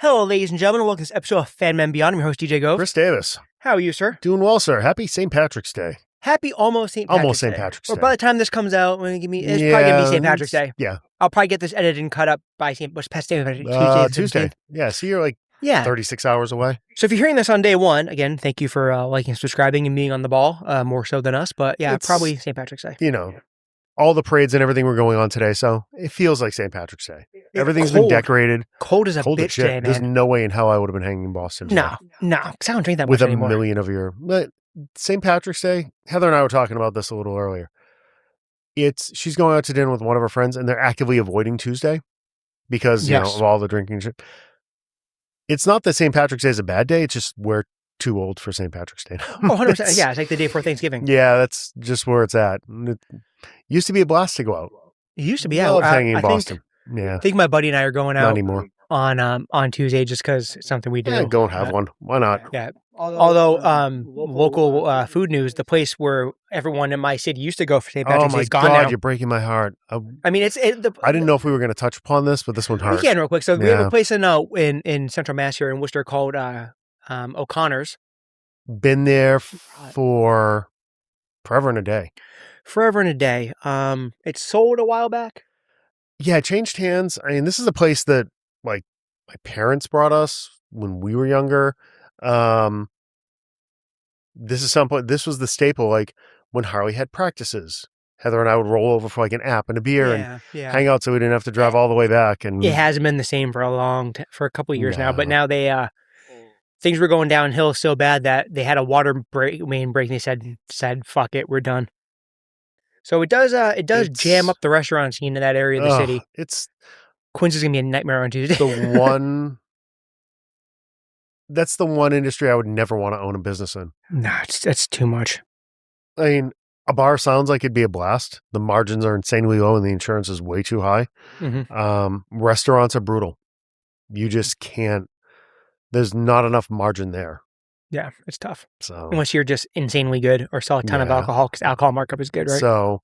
Hello, ladies and gentlemen. Welcome to this episode of FANMEN Beyond. I'm your host, DJ Gove. Chris Davis. How are you, sir? Doing well, sir. Happy St. Patrick's Day. Happy almost St. Patrick's Almost Day. St. Patrick's Or Day. by the time this comes out, it's probably going to be St. Patrick's Day. Yeah. I'll probably get this edited and cut up by St. Tuesday. Tuesday. Yeah, so you're like 36 hours away. So if you're hearing this on day one, again, thank you for liking, subscribing, and being on the ball, more so than us. But yeah, probably St. Patrick's Day. You know, all the parades and everything were going on today, so it feels like St. Patrick's Day. Everything's been decorated. Cold as a bitch today, man. There's no way in hell I would have been hanging in Boston today. No, because I don't drink that much anymore. With a million of your... St. Patrick's Day, Heather and I were talking about this a little earlier. She's going out to dinner with one of her friends, and they're actively avoiding Tuesday because, you know, of all the drinking shit. It's not that St. Patrick's Day is a bad day. It's just we're too old for St. Patrick's Day now. Oh, 100%. Yeah, it's like the day before Thanksgiving. Yeah, that's just where it's at. It used to be a blast to go out. It used to be, I love hanging in Boston. I think my buddy and I are going out not anymore. On Tuesday just because it's something we do. Yeah, go and have one. Why not? Yeah. Although local food news, the place where everyone in my city used to go for St. Patrick's Day is gone now. Oh my God, you're breaking my heart. I mean, I didn't know if we were going to touch upon this, but this one hurts. We can real quick. So we have a place in Central Mass here in Worcester called O'Connor's. Been there for forever and a day. Forever and a day. It sold a while back. Yeah, it changed hands. I mean, this is a place that like my parents brought us when we were younger. This was the staple, like when Harley had practices. Heather and I would roll over for like an app and a beer and hang out so we didn't have to drive all the way back. And it hasn't been the same for a couple of years now, but now they things were going downhill so bad that they had a main break and they said fuck it, we're done. So it does jam up the restaurant scene in that area of the city. Quince is gonna be a nightmare on Tuesday. That's the one industry I would never want to own a business in. No, that's too much. I mean, a bar sounds like it'd be a blast. The margins are insanely low and the insurance is way too high. Mm-hmm. Restaurants are brutal. You just can't. There's not enough margin there. Yeah, it's tough. So unless you're just insanely good or sell a ton of alcohol, because alcohol markup is good, right? So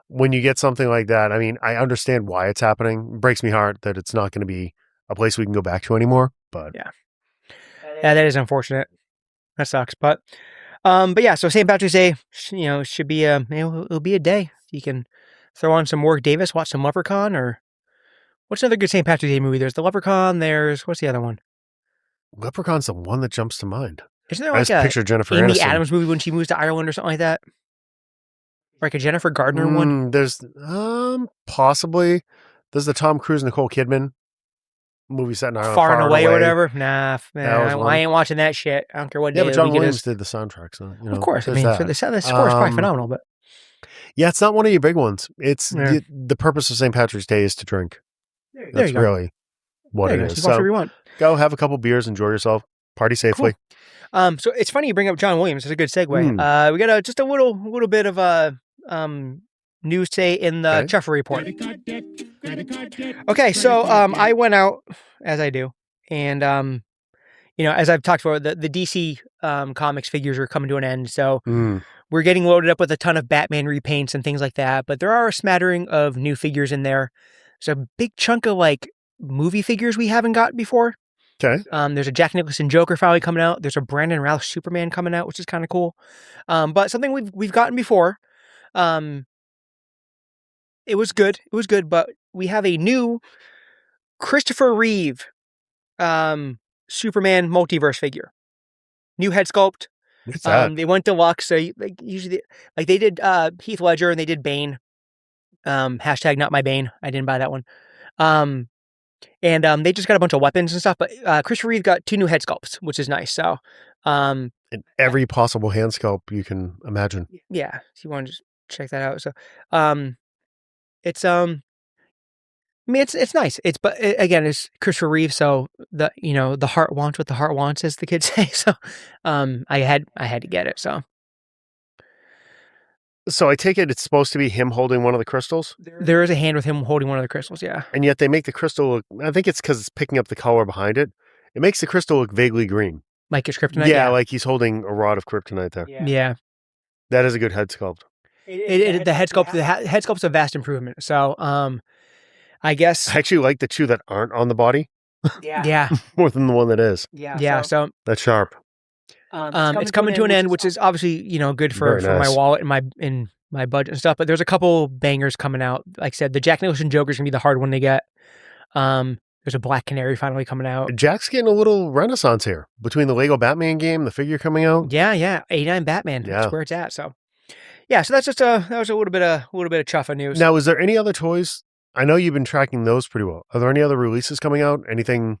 when you get something like that, I mean, I understand why it's happening. It breaks me heart that it's not going to be a place we can go back to anymore. But yeah, that is unfortunate. That sucks. But yeah. So St. Patrick's Day, should be it'll be a day. You can throw on some Warwick Davis, watch some Leprechaun, or what's another good St. Patrick's Day movie? There's the Leprechaun. What's the other one? Leprechaun's the one that jumps to mind. Isn't there like picture Jennifer Amy Aniston. Adams movie when she moves to Ireland or something like that? Or like a Jennifer Gardner one? There's possibly. There's the Tom Cruise, Nicole Kidman movie set in Ireland. Far and Away or whatever? Nah, man, I ain't watching that shit. I don't care what day but John Williams did the soundtrack. So, of course. I mean, the score is probably phenomenal. But yeah, it's not one of your big ones. It's the purpose of St. Patrick's Day is to drink. That's really what it is. So whatever you want. Go have a couple beers, enjoy yourself, party safely. Cool. So it's funny you bring up John Williams. It's a good segue. We got just a little bit of news today in the Chuffer Report. Okay, so I went out as I do, and as I've talked about, the DC comics figures are coming to an end. So we're getting loaded up with a ton of Batman repaints and things like that. But there are a smattering of new figures in there. There's a big chunk of like movie figures we haven't got before. Okay. There's a Jack Nicholson Joker finally coming out. There's a Brandon Routh Superman coming out, which is kind of cool. But something we've gotten before. It was good. But we have a new Christopher Reeve Superman multiverse figure. New head sculpt. What's that? They went deluxe. So usually, like they did Heath Ledger and they did Bane. Hashtag not my Bane. I didn't buy that one. And they just got a bunch of weapons and stuff, but Christopher Reeve got 2 new head sculpts, which is nice. So, and every possible hand sculpt you can imagine. Yeah, if you want to just check that out. So, it's it's nice. But again, it's Christopher Reeve, so the heart wants what the heart wants, as the kids say. So, I had to get it. So I take it's supposed to be him holding one of the crystals? There is a hand with him holding one of the crystals, yeah. And yet they make the crystal look, I think it's because it's picking up the color behind it. It makes the crystal look vaguely green. Like his kryptonite? Yeah, like he's holding a rod of kryptonite there. Yeah. That is a good head sculpt. The head sculpt's a vast improvement. So, I guess I actually like the 2 that aren't on the body. Yeah. More than the one that is. Yeah. So that's sharp. It's coming to an end, which is obviously, good for my wallet and my budget and stuff. But there's a couple bangers coming out. Like I said, the Jack Nicholson Joker's gonna be the hard one to get. There's a Black Canary finally coming out. Jack's getting a little renaissance here between the Lego Batman game, the figure coming out. Yeah. 89 Batman. Yeah. That's where it's at. So yeah, so that's just that was a little bit of chuffa news. Now, is there any other toys? I know you've been tracking those pretty well. Are there any other releases coming out? Anything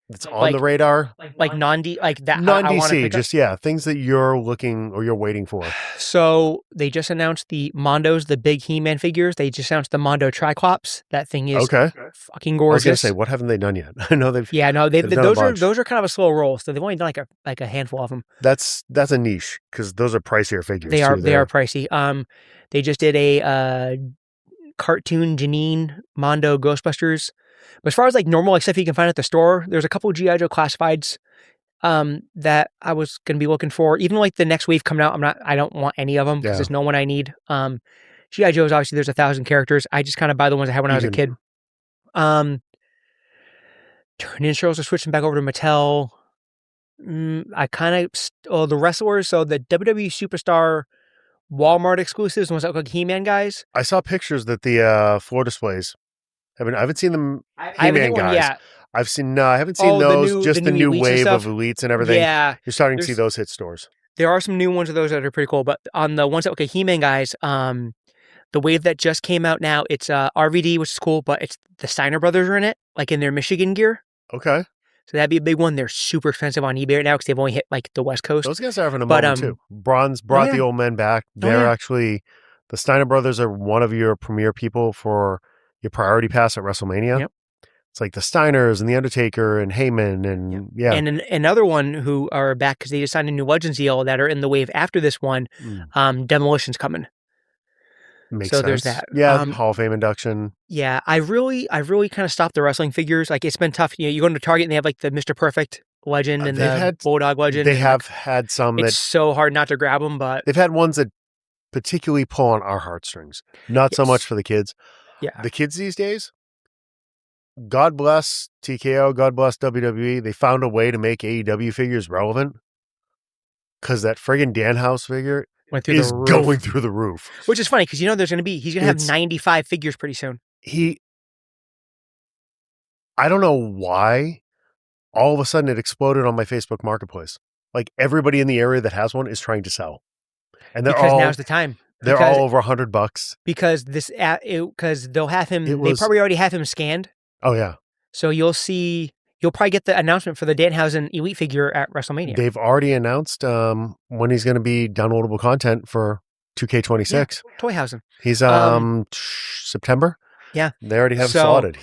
that's on the radar? Like that non-DC, just things that you're looking or you're waiting for. So they just announced the Mondos, the big He-Man figures. They just announced the Mondo Triclops. That thing is fucking gorgeous. I was gonna say, what haven't they done yet? I know they've. Yeah, no, those are kind of a slow roll. So they've only done like a handful of them. That's a niche because those are pricier figures. They are pricey. They just did a cartoon Janine Mondo Ghostbusters. But as far as like normal stuff you can find at the store, there's a couple G.I. Joe classifieds that I was going to be looking for. Even like the next wave coming out, I don't want any of them because there's no one I need. G.I. Joe's obviously there's 1,000 characters. I just kind of buy the ones I had when I was a kid. Ninja Turtles are switching back over to Mattel. I kind of the wrestlers. So the WWE Superstar Walmart exclusives, the ones that look like He-Man guys. I saw pictures that the floor displays. I haven't seen them He-Man guys. I haven't seen those. Just the new wave of elites and everything. Yeah, you're starting to see those hit stores. There are some new ones of those that are pretty cool, but on the ones that look like He-Man guys, the wave that just came out now, it's RVD, which is cool, but it's the Steiner brothers are in it, like in their Michigan gear. Okay. So that'd be a big one. They're super expensive on eBay right now because they've only hit like the West Coast. Those guys are having a moment too. Bronze brought the old men back. They're actually, the Steiner brothers are one of your premier people for your priority pass at WrestleMania. Yep. It's like the Steiners and the Undertaker and Heyman and And another one who are back because they just signed a new Legends deal that are in the wave after this one. Demolition's coming. Makes sense. There's that. Yeah, Hall of Fame induction. Yeah, I really kind of stopped the wrestling figures. Like it's been tough. You go into Target and they have like the Mr. Perfect Legend and the Bulldog Legend. They have had some it's so hard not to grab them, but they've had ones that particularly pull on our heartstrings. Not so much for the kids. Yeah, the kids these days. God bless TKO. God bless WWE. They found a way to make AEW figures relevant because that friggin' Danhausen figure is going through the roof. Which is funny because he's going to have 95 figures pretty soon. I don't know why all of a sudden it exploded on my Facebook Marketplace. Like everybody in the area that has one is trying to sell. And now's the time. They're all over $100. Because because they'll have him, they probably already have him scanned. Oh yeah. So you'll probably get the announcement for the Danhausen Elite figure at WrestleMania. They've already announced when he's going to be downloadable content for 2K26. Yeah, Toyhausen. He's September. Yeah. They already have slotted.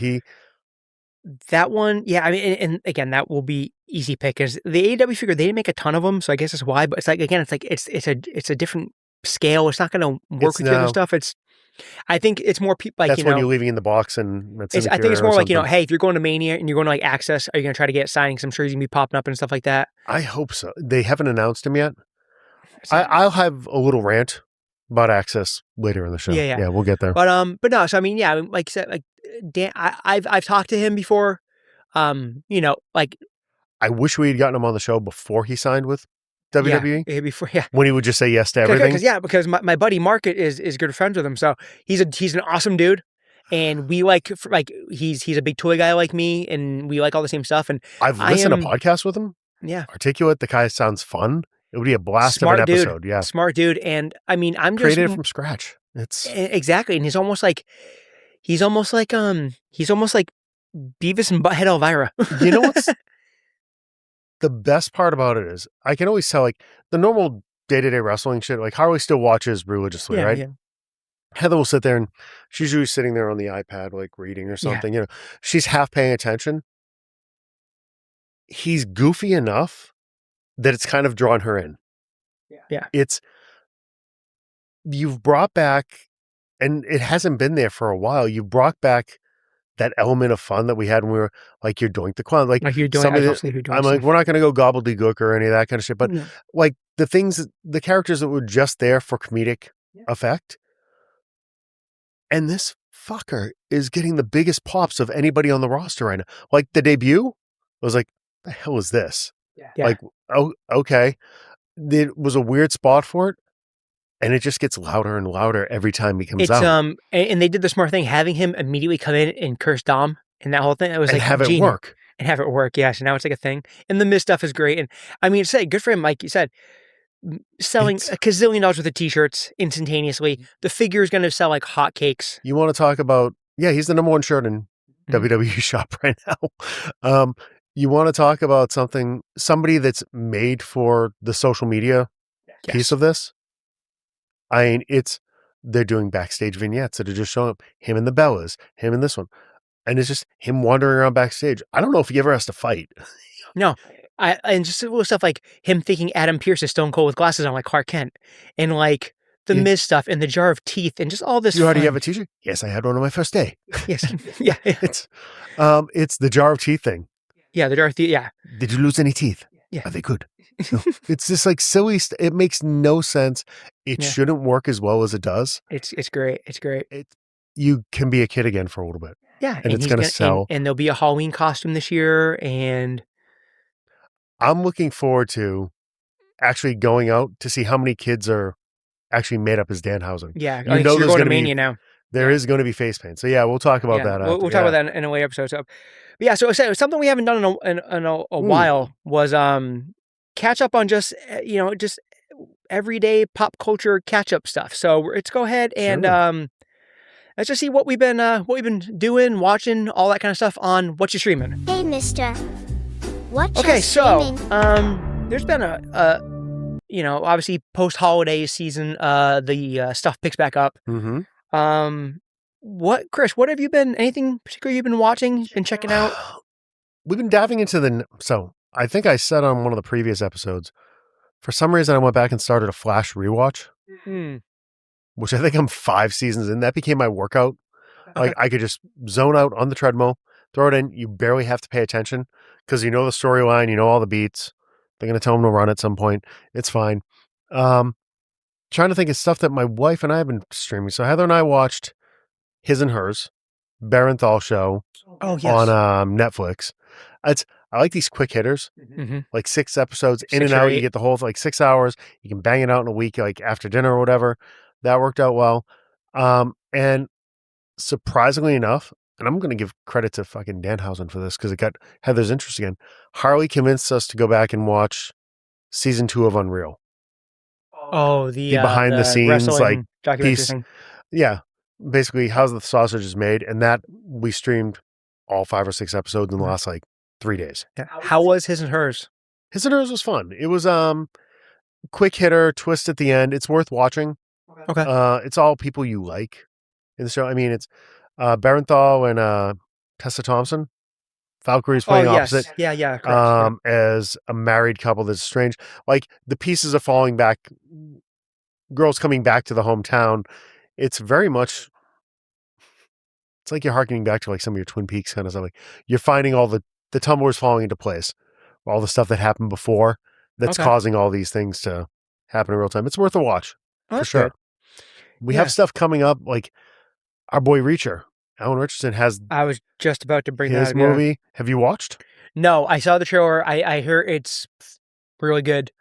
That one, yeah, I mean, and again, that will be easy pick because the AEW figure, they didn't make a ton of them, so I guess that's why, but it's like, again, it's a different scale. It's not going to work with the other stuff. I think it's more people like, that's when you're leaving in the box and I think it's more like, hey, if you're going to Mania and you're going to like Access, are you going to try to get signings? I'm sure he's going to be popping up and stuff like that. I hope so. They haven't announced him yet. I'll have a little rant about Access later in the show. Yeah, we'll get there. But no, so I mean, yeah, like I said, like Dan, I've talked to him before. Like I wish we had gotten him on the show before he signed with WWE. Yeah, before, yeah. When he would just say yes to everything. Because my buddy Mark is good friends with him, so he's an awesome dude, and we like he's a big toy guy like me, and we like all the same stuff. And I've listened to podcasts with him. Yeah, articulate. The guy sounds fun. It would be a blast of an episode. Yeah, smart dude. And I mean, I'm created it from scratch. It's exactly, and he's almost like Beavis and Butthead Elvira. You know what's the best part about it is I can always tell like the normal day-to-day wrestling shit. Like Harley still watches religiously, right? Yeah. Heather will sit there and she's usually sitting there on the iPad, like reading or something. Yeah. She's half paying attention. He's goofy enough that it's kind of drawn her in. Yeah. You've brought back, and it hasn't been there for a while. You brought back that element of fun that we had when we were like, you're doing the clown. Like you're doing, I'm like, we're not going to go gobbledygook or any of that kind of shit. But like the characters that were just there for comedic effect. And this motherfucker is getting the biggest pops of anybody on the roster right now. Like the debut, I was like, the hell is this? Yeah. Like, oh, okay. It was a weird spot for it. And it just gets louder and louder every time he comes out. And they did the smart thing, having him immediately come in and curse Dom and that whole thing. It was and like have it work. And have it work, yeah. So now it's like a thing. And the Miz stuff is great. And I mean, say good for him, like you said, selling a gazillion dollars worth of t-shirts instantaneously. The figure is going to sell like hotcakes. You want to talk about, he's the number one shirt in WWE shop right now. You want to talk about somebody that's made for the social media piece of this? I mean, they're doing backstage vignettes that are just showing up him and the Bellas, him and this one. And it's just him wandering around backstage. I don't know if he ever has to fight. No. And just little stuff like him thinking Adam Pearce is Stone Cold with glasses on like Clark Kent. And like the Miz stuff and the jar of teeth and just all this. You already have a t-shirt? Yes, I had one on my first day. Yes. Yeah. It's the jar of teeth thing. Yeah, the jar of teeth. Yeah. Did you lose any teeth? Yeah. Are they good? No. It's just like silly. It makes no sense. It shouldn't work as well as it does. It's great. It's great. You can be a kid again for a little bit. Yeah. And it's going to sell. And there'll be a Halloween costume this year. And I'm looking forward to actually going out to see how many kids are actually made up as Danhausen. Yeah. You know, there's going to Mania now. There is going to be face paint. So yeah, we'll talk about that. We'll talk about that in a later episode. So, but yeah, so something we haven't done in a while was catch up on just just everyday pop culture catch up stuff. So let's go ahead and let's just see what we've been doing, watching, all that kind of stuff on What You Streaming. Hey, Mister. What? Okay, so there's been a obviously post holiday season, the stuff picks back up. Mm-hmm. Chris, what have you been, anything particular you've been watching, been checking out? We've been diving into so I think I said on one of the previous episodes, for some reason I went back and started a Flash rewatch, which I think I'm 5 seasons in. That became my workout. Like I could just zone out on the treadmill, throw it in. You barely have to pay attention because you know the storyline, you know all the beats. They're going to tell him to run at some point. It's fine. Trying to think of stuff that my wife and I have been streaming. So Heather and I watched His and Hers, Barenthal show on Netflix. I like these quick hitters, like 6 episodes in and out. You get the whole 6 hours. You can bang it out in a week, like after dinner or whatever. That worked out well. And surprisingly enough, and I'm going to give credit to fucking Danhausen for this because it got Heather's interest again. Harley convinced us to go back and watch season 2 of Unreal. Oh, the behind the scenes like piece. Thing. Yeah, basically how the sausage is made, and that we streamed all 5 or 6 episodes in the last 3 days. Yeah. How was His and Hers? His and Hers was fun. It was quick hitter twist at the end. It's worth watching. Okay. It's all people you like in the show. I mean, it's Barenthal and Tessa Thompson. Valkyrie's playing opposite. Yeah. Correct. As a married couple that's strange. Like the pieces are falling back. Girls coming back to the hometown. It's very much. It's like you're harkening back to some of your Twin Peaks kind of stuff. Like you're finding all the tumblers falling into place, all the stuff that happened before that's causing all these things to happen in real time. It's worth a watch for sure. Good. We have stuff coming up like our boy Reacher. Alan Richardson has. I was just about to bring his that up, movie. Yeah. Have you watched? No, I saw the trailer. I hear it's really good.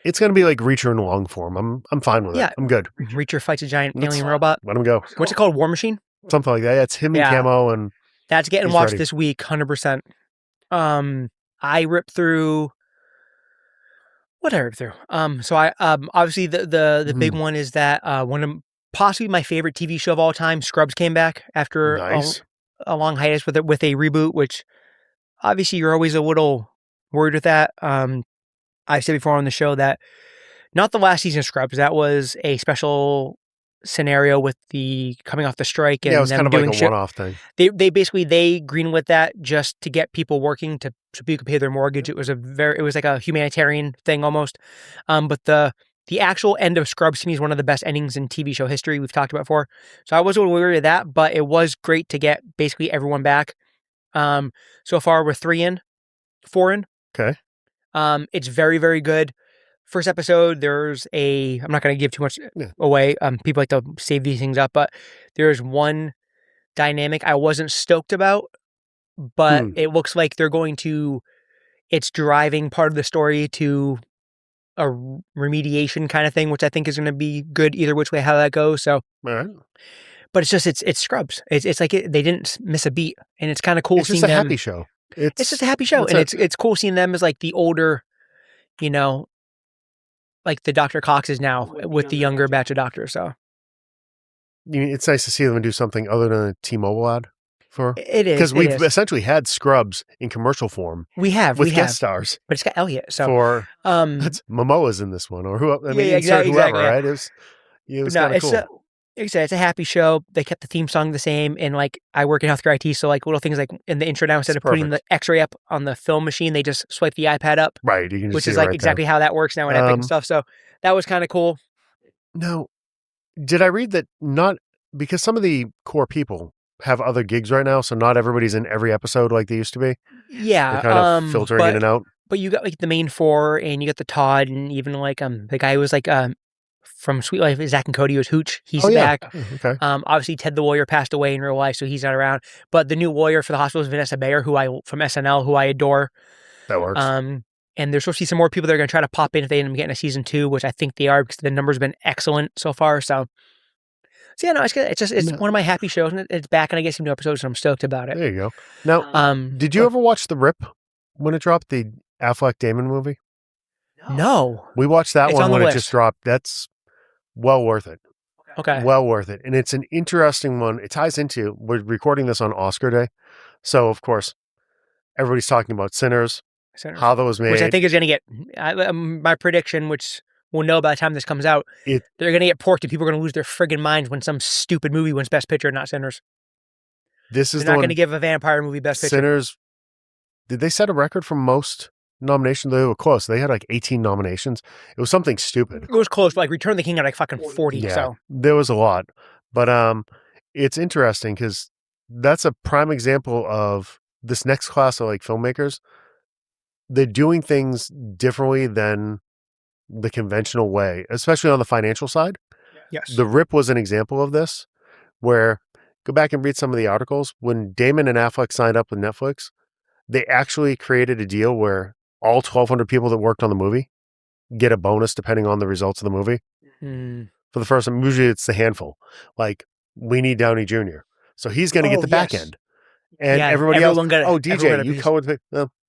It's going to be like Reacher in long form. I'm fine with it. I'm good. Reacher fights a giant alien robot. Let him go. What's it called? War Machine? Something like that. Yeah, it's him and Camo, and that's getting watched this week, 100%. I ripped through. What I ripped through? So I obviously the big one is that one of possibly my favorite TV show of all time, Scrubs, came back after a long hiatus with a reboot, which obviously you're always a little worried with that. I said before on the show that not the last season of Scrubs, that was a special scenario with the coming off the strike and it was them kind of doing like a one-off thing. They basically greenlit that just to get people working so people could pay their mortgage. It was like a humanitarian thing almost. But the actual end of Scrubs to me is one of the best endings in TV show history we've talked about before. So I was a little weary of that, but it was great to get basically everyone back. So far we're 4 in. Okay. It's very, very good. First episode, I'm not going to give too much away. People like to save these things up, but there's one dynamic I wasn't stoked about, but it looks like they're going to. It's driving part of the story to a remediation kind of thing, which I think is going to be good either which way how that goes. So, right. But it's just it's Scrubs. It's like they didn't miss a beat, and it's kind of cool. It's just a happy show. It's just a happy show, and it's cool seeing them as like the older, like the Dr. Cox is now with the younger batch of doctors. So it's nice to see them do something other than a T-Mobile ad. It is because we've essentially had Scrubs in commercial form. We have with guest stars, but it's got Elliot. So that's Momoa's in this one, or who? I mean, exactly, whoever, right? It was kind of cool. Like I said, it's a happy show. They kept the theme song the same, and like I work in healthcare IT, so like little things like in the intro now, instead of putting the X-ray up on the film machine, they just swipe the iPad up, right? You can just which is like exactly how that works now in Epic and stuff. So that was kind of cool. Now, did I read that because some of the core people have other gigs right now, so not everybody's in every episode like they used to be? Yeah. They're kind of filtering in and out. But you got like the main four, and you got the Todd, and even like the guy who was like from Sweet Life, Zach and Cody was Hooch. He's back. Okay. Obviously Ted the Warrior passed away in real life, so he's not around. But the new lawyer for the hospital is Vanessa Bayer, from SNL, who I adore. That works. And there's supposed to be some more people that are going to try to pop in if they end up getting a season 2, which I think they are because the numbers have been excellent so far. So yeah, no, it's good. It's one of my happy shows, and it's back, and I get some new episodes, and I'm stoked about it. There you go. Now, did you ever watch The Rip when it dropped, the Affleck Damon movie? No. We watched that one when it just dropped. That's well worth it. Okay. Well worth it. And it's an interesting one. It ties into, we're recording this on Oscar Day. So, of course, everybody's talking about Sinners, how that was made. Which I think is going to get, my prediction, which we'll know by the time this comes out, they're going to get porked and people are going to lose their friggin' minds when some stupid movie wins Best Picture, not Sinners. They're not going to give a vampire movie Best Picture. Sinners, did they set a record for most nominations? They were close. They had like 18 nominations. It was something stupid. It was close. Like Return of the King had like fucking 40. Yeah, so there was a lot. But it's interesting because that's a prime example of this next class of like filmmakers. They're doing things differently than the conventional way, especially on the financial side. Yes. The Rip was an example of this, where go back and read some of the articles. When Damon and Affleck signed up with Netflix, they actually created a deal where all 1,200 people that worked on the movie get a bonus depending on the results of the movie. For the first time, usually it's the handful. Like, we need Downey Jr., so he's going to get the back end. And everybody else, DJ, you co-with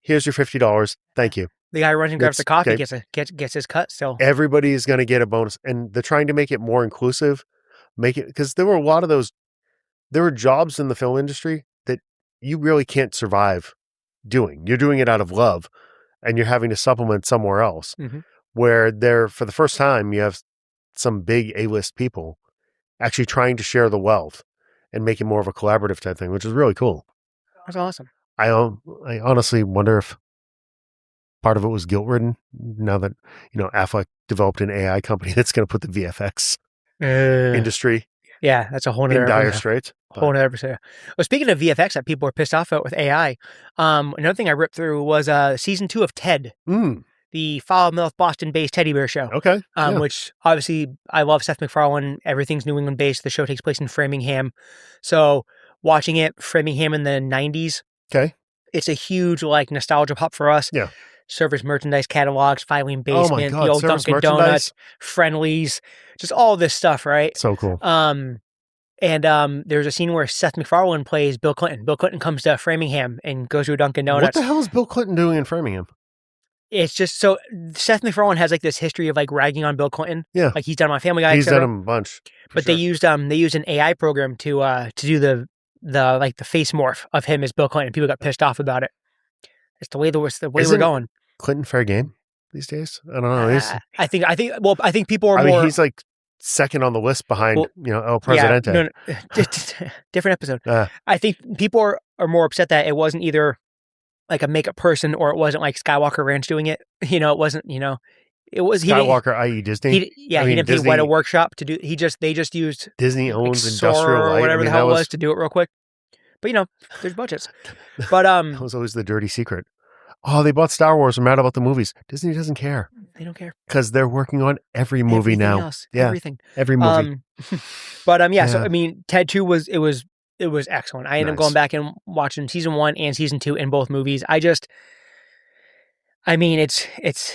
here's your $50. Thank you. The guy who runs and grabs the coffee gets his cut still. Everybody is going to get a bonus. And they're trying to make it more inclusive, because there were a lot of those, there were jobs in the film industry that you really can't survive doing. You're doing it out of love, and you're having to supplement somewhere else. Where for the first time, you have some big A-list people actually trying to share the wealth and make it more of a collaborative type thing, which is really cool. That's awesome. I honestly wonder if part of it was guilt-ridden now that, Affleck developed an AI company that's going to put the VFX industry that's a whole nother in dire straits. Whole nother episode. Well, speaking of VFX that people were pissed off at with AI, another thing I ripped through was season 2 of Ted, the Falmouth, Boston-based teddy bear show. Okay. Which obviously I love Seth MacFarlane. Everything's New England-based. The show takes place in Framingham. So watching it, Framingham in the 90s. Okay. It's a huge nostalgia pop for us. Yeah. Service merchandise catalogs, filing basement, oh my God, the old Dunkin' Donuts, Friendlies, just all this stuff, right? So cool. And there's a scene where Seth MacFarlane plays Bill Clinton. Bill Clinton comes to Framingham and goes to a Dunkin' Donuts. What the hell is Bill Clinton doing in Framingham? It's just so Seth MacFarlane has this history of ragging on Bill Clinton. Yeah, he's done on Family Guy. He's done him a bunch. But they used an AI program to do the face morph of him as Bill Clinton. People got pissed off about it. It's the way we're going. Clinton fair game these days? I don't know. I think people are more. He's second on the list behind El Presidente. No, different episode. I think people are more upset that it wasn't either a makeup person or it wasn't Skywalker Ranch doing it. It wasn't. It was Skywalker, i.e. Disney. He didn't pay Weta Workshop to do. They just used Disney owns Industrial Light or whatever the hell it was to do it real quick. But there's budgets. But that was always the dirty secret. Oh, they bought Star Wars. We're mad about the movies. Disney doesn't care. They don't care because they're working on every movie everything now. Else, yeah, everything. Every movie. So Ted 2 was it was excellent. I ended up Nice. going back and watching season 1 and season 2 in both movies. I mean, it's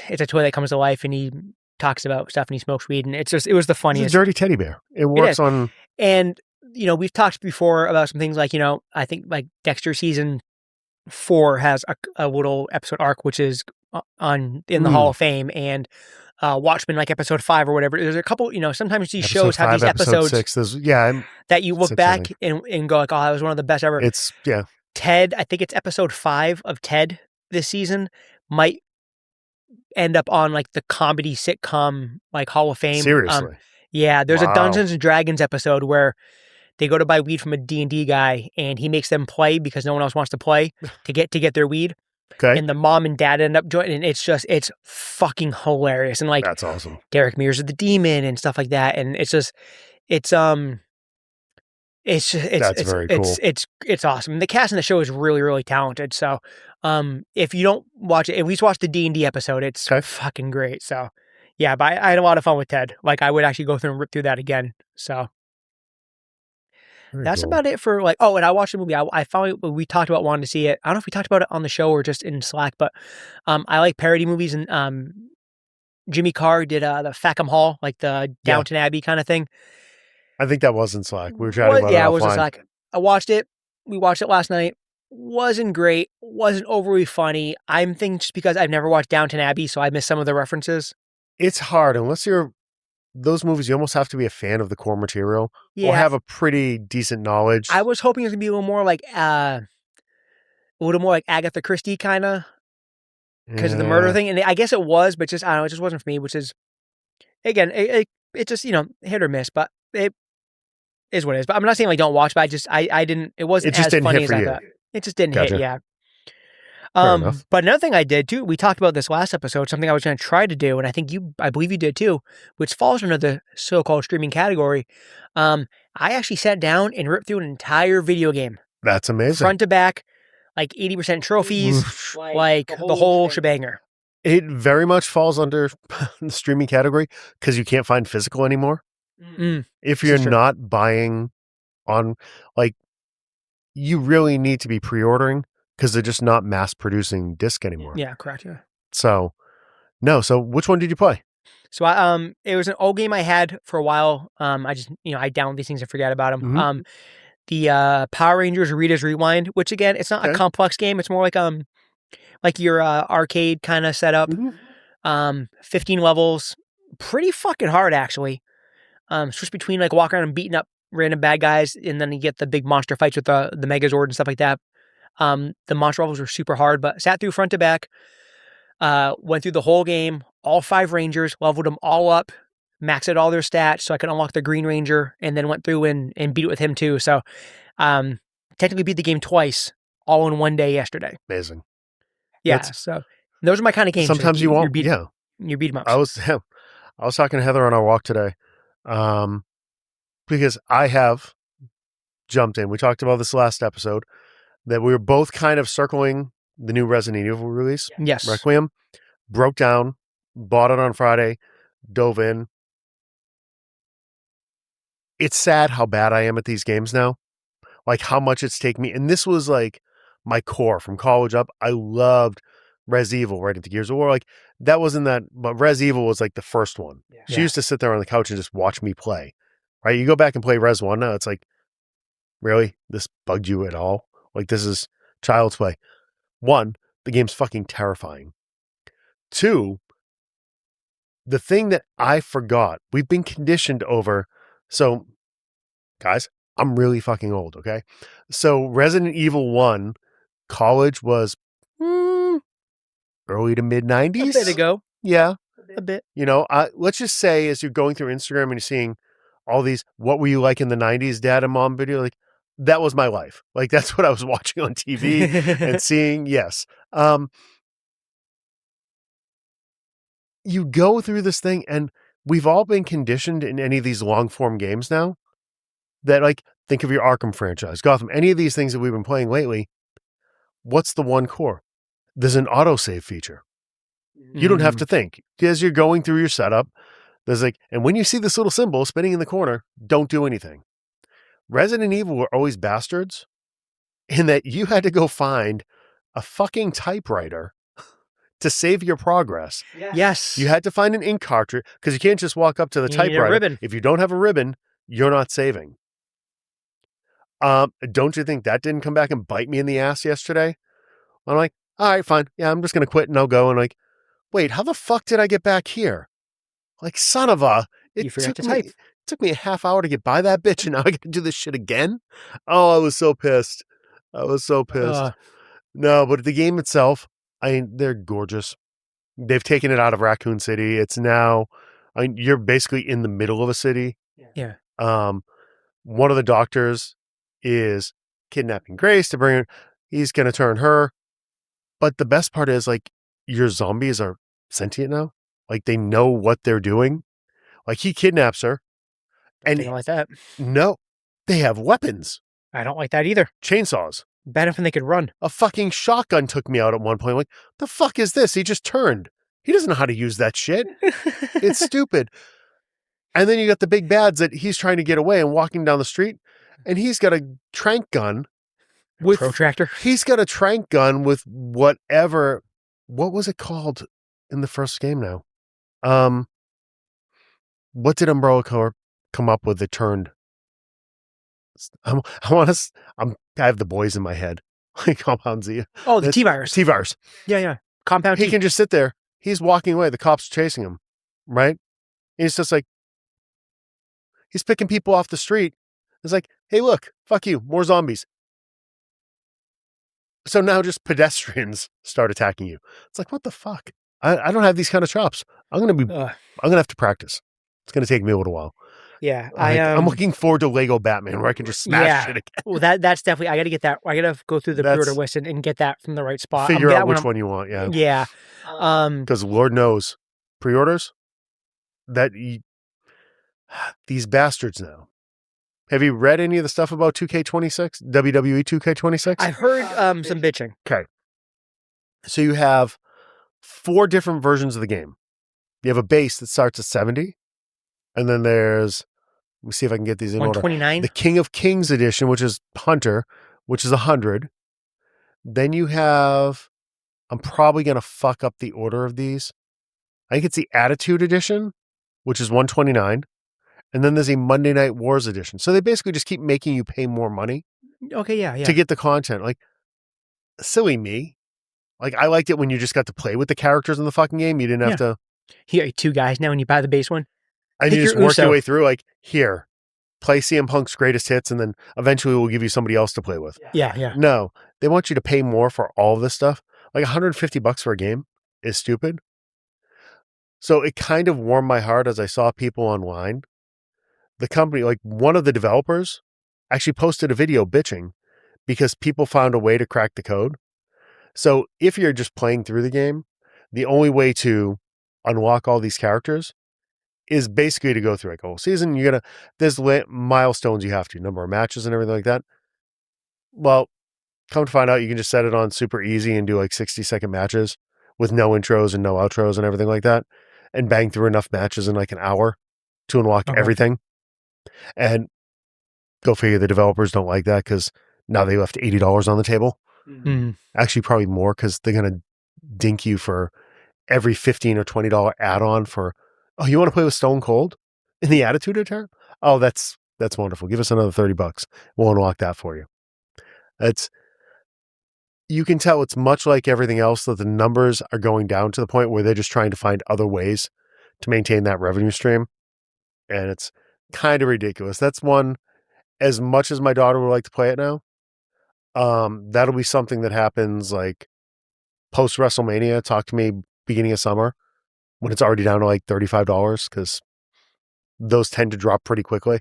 a toy that comes to life, and he talks about stuff, and he smokes weed, and it was the funniest. It's a dirty teddy bear. It works on. And we've talked before about some things like I think like Dexter season 4 has a little episode arc, which is in the Hall of Fame, and Watchmen, like episode 5 or whatever. There's a couple, sometimes these episode shows have 5, these episodes 6, that you look back and go like, oh, that was one of the best ever. Ted, I think it's episode 5 of Ted this season, might end up on like the comedy sitcom like Hall of Fame. Seriously? Yeah, there's a Dungeons and Dragons episode where they go to buy weed from a D&D guy, and he makes them play because no one else wants to play to get their weed. Okay. And the mom and dad end up joining, and it's fucking hilarious. And like, that's awesome. Derek Mears is the demon and stuff like that. And it's very cool. It's awesome. And the cast in the show is really, really talented. So, if you don't watch it, at least watch the D&D episode. It's fucking great. So yeah, but I had a lot of fun with Ted. Like, I would actually go through and rip through that again. So that's about it for like, and I watched the movie. I finally, we talked about wanting to see it. I don't know if we talked about it on the show or just in Slack, but I like parody movies, and Jimmy Carr did the Fackham Hall, like the Downton Abbey kind of thing. I think that was in Slack. We were chatting about it. Yeah, it was in Slack. I watched it. We watched it last night. Wasn't great. Wasn't overly funny. I'm thinking just because I've never watched Downton Abbey, so I missed some of the references. It's hard unless you're those movies. You almost have to be a fan of the core material or have a pretty decent knowledge. I was hoping it was gonna be a little more like Agatha Christie kind of because of the murder thing, and I guess it was, but just I don't know, it just wasn't for me. Which is again, it just hit or miss, but it is what it is. But I'm not saying like don't watch, but I didn't. It wasn't as funny as I thought. It just didn't hit. Yeah. But another thing I did too, we talked about this last episode, something I was going to try to do, and I believe you did too, which falls under the so-called streaming category. I actually sat down and ripped through an entire video game. That's amazing. Front to back, like 80% trophies, like the whole shebanger. It very much falls under the streaming category because you can't find physical anymore. If you're not buying on, like, you really need to be pre-ordering because they're just not mass producing disc anymore. Yeah, correct. Yeah. So, no. So, which one did you play? So, it was an old game I had for a while. I just, I download these things and forget about them. The Power Rangers Rita's Rewind, which again, it's not a complex game. It's more like your arcade kind of setup. 15 levels, pretty fucking hard actually. Switch between like walking around and beating up random bad guys, and then you get the big monster fights with the Megazord and stuff like that. The monster levels were super hard, but sat through front to back, went through the whole game, all 5 Rangers, leveled them all up, maxed all their stats so I could unlock the Green Ranger, and then went through and beat it with him too. So, technically beat the game twice, all in one day yesterday. Amazing. Yeah. So those are my kind of games. Sometimes you won't. You beat them up. I was talking to Heather on our walk today. Because I have jumped in. We talked about this last episode that we were both kind of circling the new Resident Evil release. Yes. Requiem. Broke down, bought it on Friday, dove in. It's sad how bad I am at these games now. Like how much it's taken me. And this was like my core from college up. I loved Res Evil right into Gears of War. Like that wasn't that, but Res Evil was like the first one. Yeah. She used to sit there on the couch and just watch me play. Right? You go back and play Res 1 now, it's like, really? This bugged you at all? Like, this is child's play. 1, the game's fucking terrifying. 2, the thing that I forgot, we've been conditioned over. So, guys, I'm really fucking old, okay? So, Resident Evil 1, college was early to mid-90s. A bit ago. Yeah. A bit. Let's just say as you're going through Instagram and you're seeing all these, what were you like in the 90s, dad and mom video? Like, that was my life. Like, that's what I was watching on TV and seeing. Yes. You go through this thing, and we've all been conditioned in any of these long form games now that, like, think of your Arkham franchise, Gotham, any of these things that we've been playing lately. What's the one core? There's an autosave feature. You don't have to think. As you're going through your setup, there's like, and when you see this little symbol spinning in the corner, don't do anything. Resident Evil were always bastards in that you had to go find a fucking typewriter to save your progress. Yes. You had to find an ink cartridge because you can't just walk up to the typewriter. Ribbon. If you don't have a ribbon, you're not saving. Don't you think that didn't come back and bite me in the ass yesterday? I'm like, all right, fine. Yeah, I'm just going to quit and I'll go. And like, wait, how the fuck did I get back here? Like, son of a... You forgot to type. It took me a half hour to get by that bitch and now I got to do this shit again? Oh, I was so pissed. No, but the game itself, they're gorgeous. They've taken it out of Raccoon City. It's now... you're basically in the middle of a city. Yeah. One of the doctors is kidnapping Grace to bring her. He's going to turn her. But the best part is, like, your zombies are sentient now. Like, they know what they're doing. Like, he kidnaps her. And I don't like that. No, they have weapons. I don't like that either. Chainsaws. Bad if they could run. A fucking shotgun took me out at one point. I'm like, the fuck is this? He just turned. He doesn't know how to use that shit. It's stupid. And then you got the big bads that he's trying to get away and walking down the street. And he's got a trank gun. With protractor. He's got a trank gun with whatever. What was it called in the first game now? What did Umbrella Corps come up with that turned? I have the boys in my head. Like Compound Z. Oh, the T-virus. T-virus. Yeah. Compound T. He can just sit there. He's walking away. The cops are chasing him. Right? And he's just like, he's picking people off the street. It's like, hey, look, fuck you. More zombies. So now just pedestrians start attacking you. It's like, what the fuck? I don't have these kind of chops. I'm going to have to practice. It's going to take me a little while. Yeah. I'm looking forward to Lego Batman where I can just smash it again. Well, that's definitely, I got to get that. I got to go through the pre-order list and get that from the right spot. Figure out which one you want. Yeah. Yeah. Because Lord knows, pre-orders, these bastards now. Have you read any of the stuff about 2K26, WWE 2K26? I've heard some bitching. Okay. So you have 4 different versions of the game. You have a base that starts at 70. And then there's, let me see if I can get these in order. 129. The King of Kings edition, which is Hunter, which is 100. Then you have, I'm probably going to fuck up the order of these. I think it's the Attitude edition, which is 129. And then there's a Monday Night Wars edition. So they basically just keep making you pay more money. Okay, yeah. To get the content. Like, silly me. Like, I liked it when you just got to play with the characters in the fucking game. You didn't have to... Here, 2 guys now when you buy the base one. And you just work your way through, like, here, play CM Punk's greatest hits, and then eventually we'll give you somebody else to play with. Yeah. No, they want you to pay more for all of this stuff. Like, $150 for a game is stupid. So it kind of warmed my heart as I saw people online. The company, like one of the developers, actually posted a video bitching because people found a way to crack the code. So if you're just playing through the game, the only way to unlock all these characters is basically to go through like a whole season. There's milestones you have to, number of matches and everything like that. Well, come to find out, you can just set it on super easy and do like 60-second matches with no intros and no outros and everything like that, and bang through enough matches in like an hour to unlock everything. And go figure, the developers don't like that because now they left $80 on the table. Mm-hmm. Actually, probably more because they're going to dink you for every $15 or $20 add-on for, oh, you want to play with Stone Cold in the Attitude Edition? Oh, that's wonderful. Give us another $30. We'll unlock that for you. You can tell it's much like everything else that the numbers are going down to the point where they're just trying to find other ways to maintain that revenue stream. And it's kind of ridiculous. That's one, as much as my daughter would like to play it now, that'll be something that happens like post WrestleMania. Talk to me beginning of summer when it's already down to like $35 because those tend to drop pretty quickly.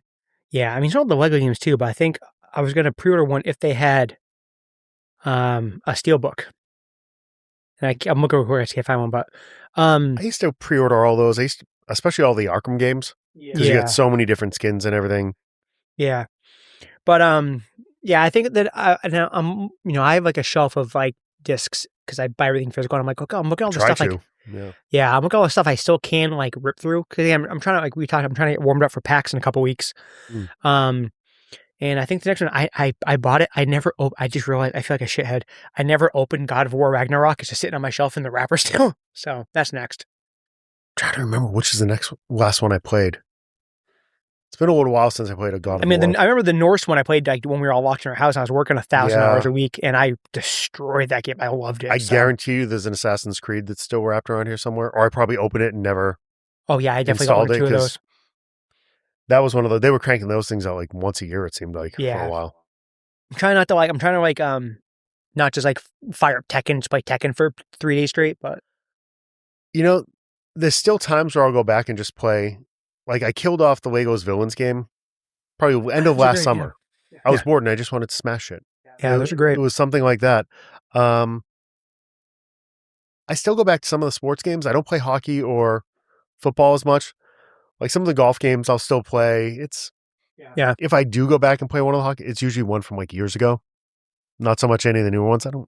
Yeah, I mean, some of the Lego games too, but I think I was going to pre-order one if they had a steelbook. And I'm looking where I can't find one, but I used to pre-order all those. Especially all the Arkham games. Because you get so many different skins and everything. Yeah. But I think that I have like a shelf of like discs because I buy everything physical. And I'm like, okay, I'm looking at all the stuff. I'm looking at all the stuff I still can like rip through because I'm trying to, like we talked, I'm trying to get warmed up for PAX in a couple weeks. And And I think the next one, I bought it. I just realized I feel like a shithead. I never opened God of War Ragnarok. It's just sitting on my shelf in the wrapper still. So that's next. I'm trying to remember which is the last one I played. It's been a little while since I played a God of War. I remember the Norse one I played like when we were all locked in our house. And I was working 1,000 hours a week, and I destroyed that game. I loved it. I guarantee you, there's an Assassin's Creed that's still wrapped around here somewhere, or I probably opened it and never. Oh yeah, I definitely got 2 of those. That was one of those. They were cranking those things out like once a year. It seemed like for a while. I'm trying to not just like fire up Tekken, just play Tekken for 3 days straight, but there's still times where I'll go back and just play. Like, I killed off the Legos Villains game probably end of last summer. Yeah. I was bored and I just wanted to smash it. Yeah, those are great. It was something like that. I still go back to some of the sports games. I don't play hockey or football as much. Like some of the golf games I'll still play. If I do go back and play one of the hockey, it's usually one from like years ago. Not so much any of the newer ones. I don't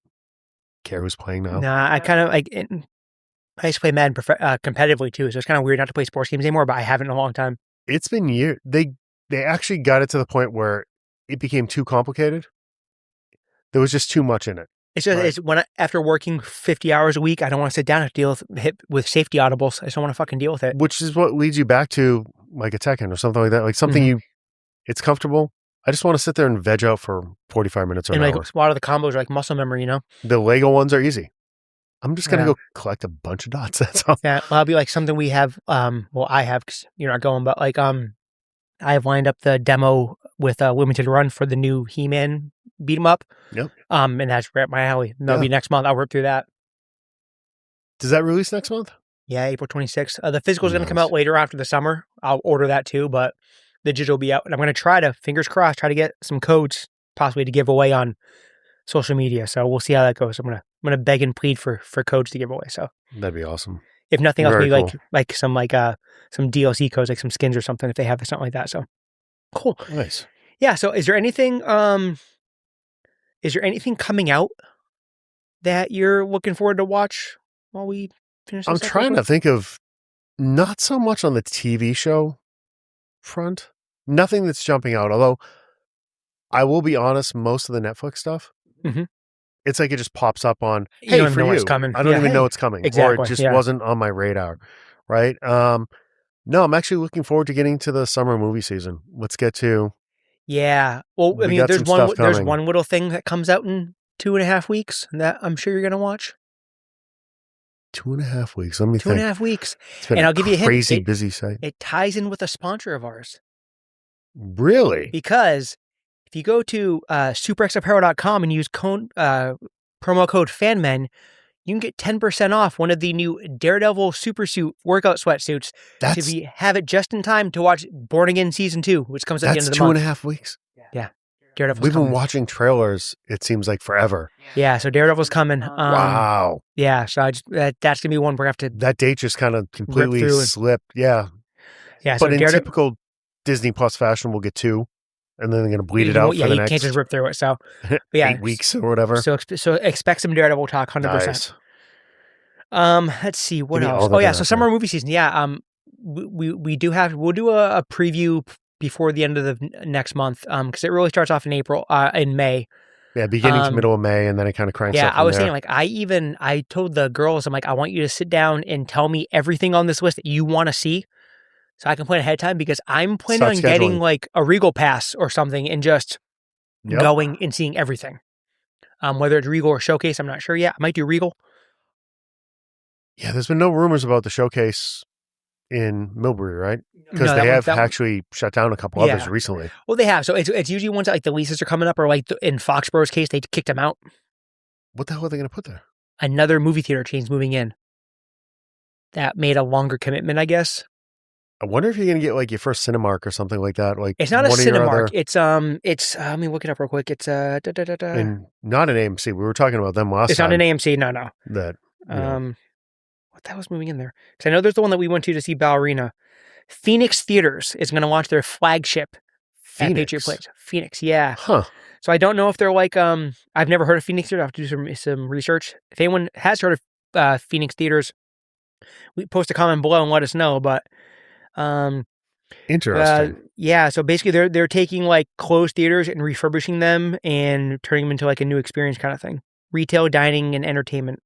care who's playing now. Nah, I kind of like it. I used to play Madden competitively too, so it's kind of weird not to play sports games anymore, but I haven't in a long time. It's been years. They actually got it to the point where it became too complicated. There was just too much in it. It's just it's when after working 50 hours a week, I don't want to sit down and deal with safety audibles. I just don't want to fucking deal with it. Which is what leads you back to like a Tekken or something like that. Like something it's comfortable. I just want to sit there and veg out for 45 minutes or an hour. A lot of the combos are like muscle memory, The Lego ones are easy. I'm just going to go collect a bunch of dots. That's all. Yeah, well, that'll be like something we have, I have, because you're not going, but like, I have lined up the demo with Limited Run for the new He-Man beat 'em up. Yep. And that's right up my alley. And that'll be next month. I'll work through that. Does that release next month? Yeah, April 26th. The physical is going to come out later after the summer. I'll order that too, but the digital will be out. And I'm going to try to, fingers crossed, try to get some codes possibly to give away on social media. So we'll see how that goes. I'm gonna beg and plead for codes to give away. So that'd be awesome. If nothing else, maybe cool. like some DLC codes, like some skins or something, if they have something like that. So cool. Nice. Yeah. So is there anything coming out that you're looking forward to watch while we finish this? I'm trying to think of not so much on the TV show front. Nothing that's jumping out, although I will be honest, most of the Netflix stuff, it's like it just pops up on, hey, you know it's coming. I don't even know it's coming. Exactly, or it just wasn't on my radar, right? No, I'm actually looking forward to getting to the summer movie season. Let's get to... Yeah. Well, I mean, there's one little thing that comes out in 2.5 weeks that I'm sure you're going to watch. 2.5 weeks. Let me think. 2.5 weeks. It's been I'll give you a hint. Crazy busy site. It ties in with a sponsor of ours. Really? Because if you go to superxapparel.com and use promo code FANMEN, you can get 10% off one of the new Daredevil Supersuit workout sweatsuits have it just in time to watch Born Again Season 2, which comes at the end of the month. That's 2.5 weeks? Yeah. Daredevil's We've been watching trailers, it seems like forever. Yeah, so Daredevil's coming. Wow. Yeah, so that's going to be one we're going to have to... That date just kind of completely slipped. Yeah. Yeah. But in typical Disney Plus fashion, we'll get 2. And then they're going to bleed it out for the next... Yeah, you can't just rip through it. So, 8 weeks or whatever. So expect some Daredevil talk, 100%. Nice. Let's see, what else? Oh, yeah, so summer movie season. Yeah, we'll do a preview before the end of the next month, because it really starts off in May. Yeah, beginning to middle of May, and then it kind of cranks up. Yeah, I was saying, like, I told the girls, I'm like, I want you to sit down and tell me everything on this list that you want to see, so I can plan ahead of time, because I'm planning on getting like a Regal pass or something and just going and seeing everything. Whether it's Regal or Showcase, I'm not sure yet. I might do Regal. Yeah, there's been no rumors about the Showcase in Millbury, right? Because they have actually shut down a couple others recently. Well, they have. So it's usually ones that like the leases are coming up, or like in Foxborough's case, they kicked them out. What the hell are they going to put there? Another movie theater chain's moving in. That made a longer commitment, I guess. I wonder if you're going to get like your first Cinemark or something like that. Like it's not a Cinemark. It's let me look it up real quick. It's and not an AMC. We were talking about them last time. It's not an AMC. No. That what the hell was moving in there? Because I know there's the one that we went to see Ballerina. Phoenix Theaters is going to launch their flagship at Patriot Place. Phoenix, yeah. Huh. So I don't know if they're like I've never heard of Phoenix Theaters. I have to do some research. If anyone has heard of Phoenix Theaters, we post a comment below and let us know. But Interesting. Yeah, so basically they're taking like closed theaters and refurbishing them and turning them into like a new experience kind of thing. Retail, dining, and entertainment.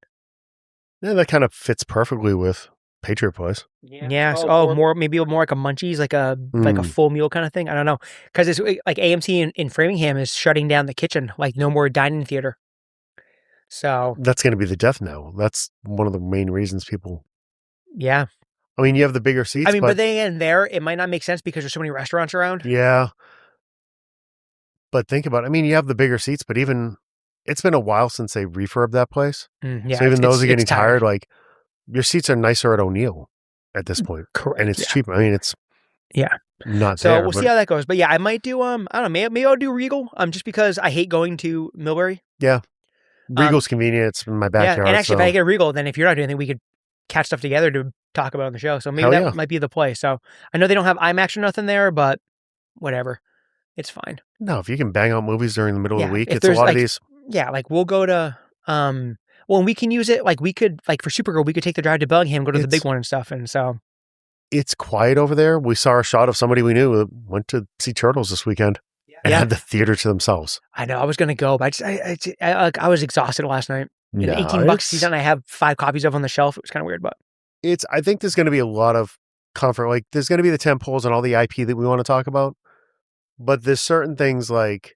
Yeah, that kind of fits perfectly with Patriot Place. Yeah. So, maybe more like a Munchies, like a full meal kind of thing. I don't know, because it's like AMC in Framingham is shutting down the kitchen, like no more dining theater. So that's going to be the death knell. That's one of the main reasons people. Yeah. I mean, you have the bigger seats. But then again, it might not make sense because there's so many restaurants around. Yeah. But think about it. I mean, you have the bigger seats, but even it's been a while since they refurbed that place. Yeah, so even those are getting tired. Like your seats are nicer at O'Neill at this point. Correct. And it's cheap. I mean, it's not so there. We'll see how that goes. But yeah, I might do I don't know, maybe I'll do Regal. Just because I hate going to Millbury. Yeah. Regal's convenient. It's in my backyard. Yeah, and actually if I get Regal, then if you're not doing anything, we could catch stuff together to talk about on the show. So maybe that might be the play. So I know they don't have IMAX or nothing there, but whatever. It's fine. No, if you can bang out movies during the middle of the week, it's a lot of these. Yeah, like we'll go to and we can use it, like we could, like for Supergirl, we could take the drive to Bellingham, go to the big one and stuff. And so it's quiet over there. We saw a shot of somebody we knew that went to see Turtles this weekend and had the theater to themselves. I know I was going to go, but I was exhausted last night. And $18 season, I have 5 copies of on the shelf. It was kind of weird, but I think there's going to be a lot of comfort. Like there's going to be the tentpoles and all the IP that we want to talk about. But there's certain things like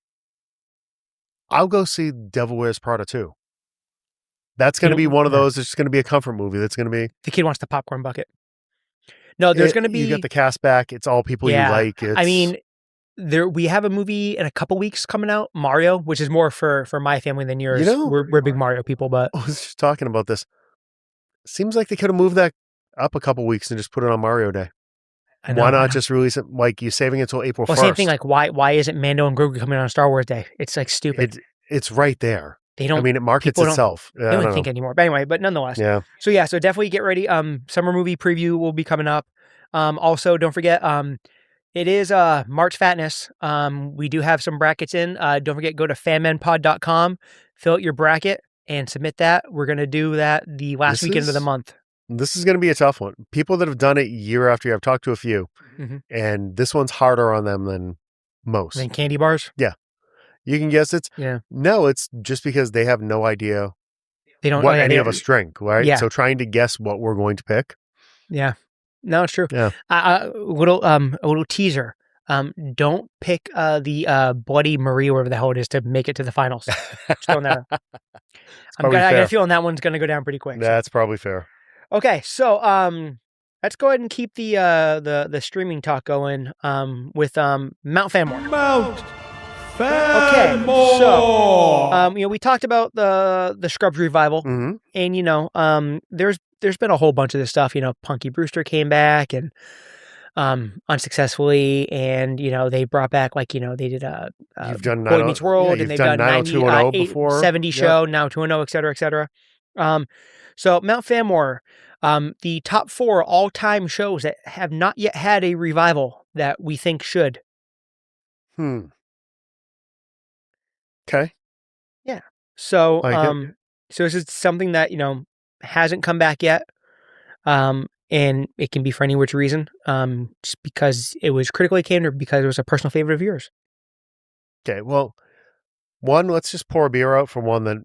I'll go see Devil Wears Prada 2. That's going to be one of those. It's going to be a comfort movie. That's going to be the kid wants the popcorn bucket. No, there's going to be. You got the cast back. It's all people you like. I mean, we have a movie in a couple weeks coming out, Mario, which is more for my family than yours. We're big Mario people, but I was just talking about this. Seems like they could have moved that up a couple weeks and just put it on Mario Day. Why not just release it? Like you saving it until April 1st. Same thing. Like why isn't Mando and Grogu coming on Star Wars Day? It's like stupid. It's right there. They don't. I mean, it markets itself. They don't think anymore. But anyway, nonetheless. Yeah. So definitely get ready. Summer movie preview will be coming up. Also, don't forget. It is March Fatness. We do have some brackets in. Don't forget, go to fanmenpod.com, fill out your bracket, and submit that. We're gonna do that the last weekend of the month. This is going to be a tough one. People that have done it year after year, I've talked to a few, and this one's harder on them than most. Than candy bars? Yeah. You can guess no, it's just because they have no idea what any of us drink, right? Yeah. So trying to guess what we're going to pick. Yeah. No, it's true. Yeah. A little teaser. Don't pick the Bloody Marie, wherever the hell it is, to make it to the finals. Just throwing that out. I got a feeling that one's going to go down pretty quick. That's probably fair. Okay, so let's go ahead and keep the streaming talk going with Mount Fanmore. Mount Fanmore. Okay, so we talked about the Scrubs revival, and there's been a whole bunch of this stuff. Punky Brewster came back and unsuccessfully, and they brought back they did you've done Boy Meets World, and they've done 90210 before, 70 show, now 210, et cetera, et cetera. So Mount Fanmore, the top 4 all-time shows that have not yet had a revival that we think should. Okay. Yeah. So so this is something that hasn't come back yet, and it can be for any which reason, just because it was critically acclaimed or because it was a personal favorite of yours. Okay. Well, let's just pour a beer out for one that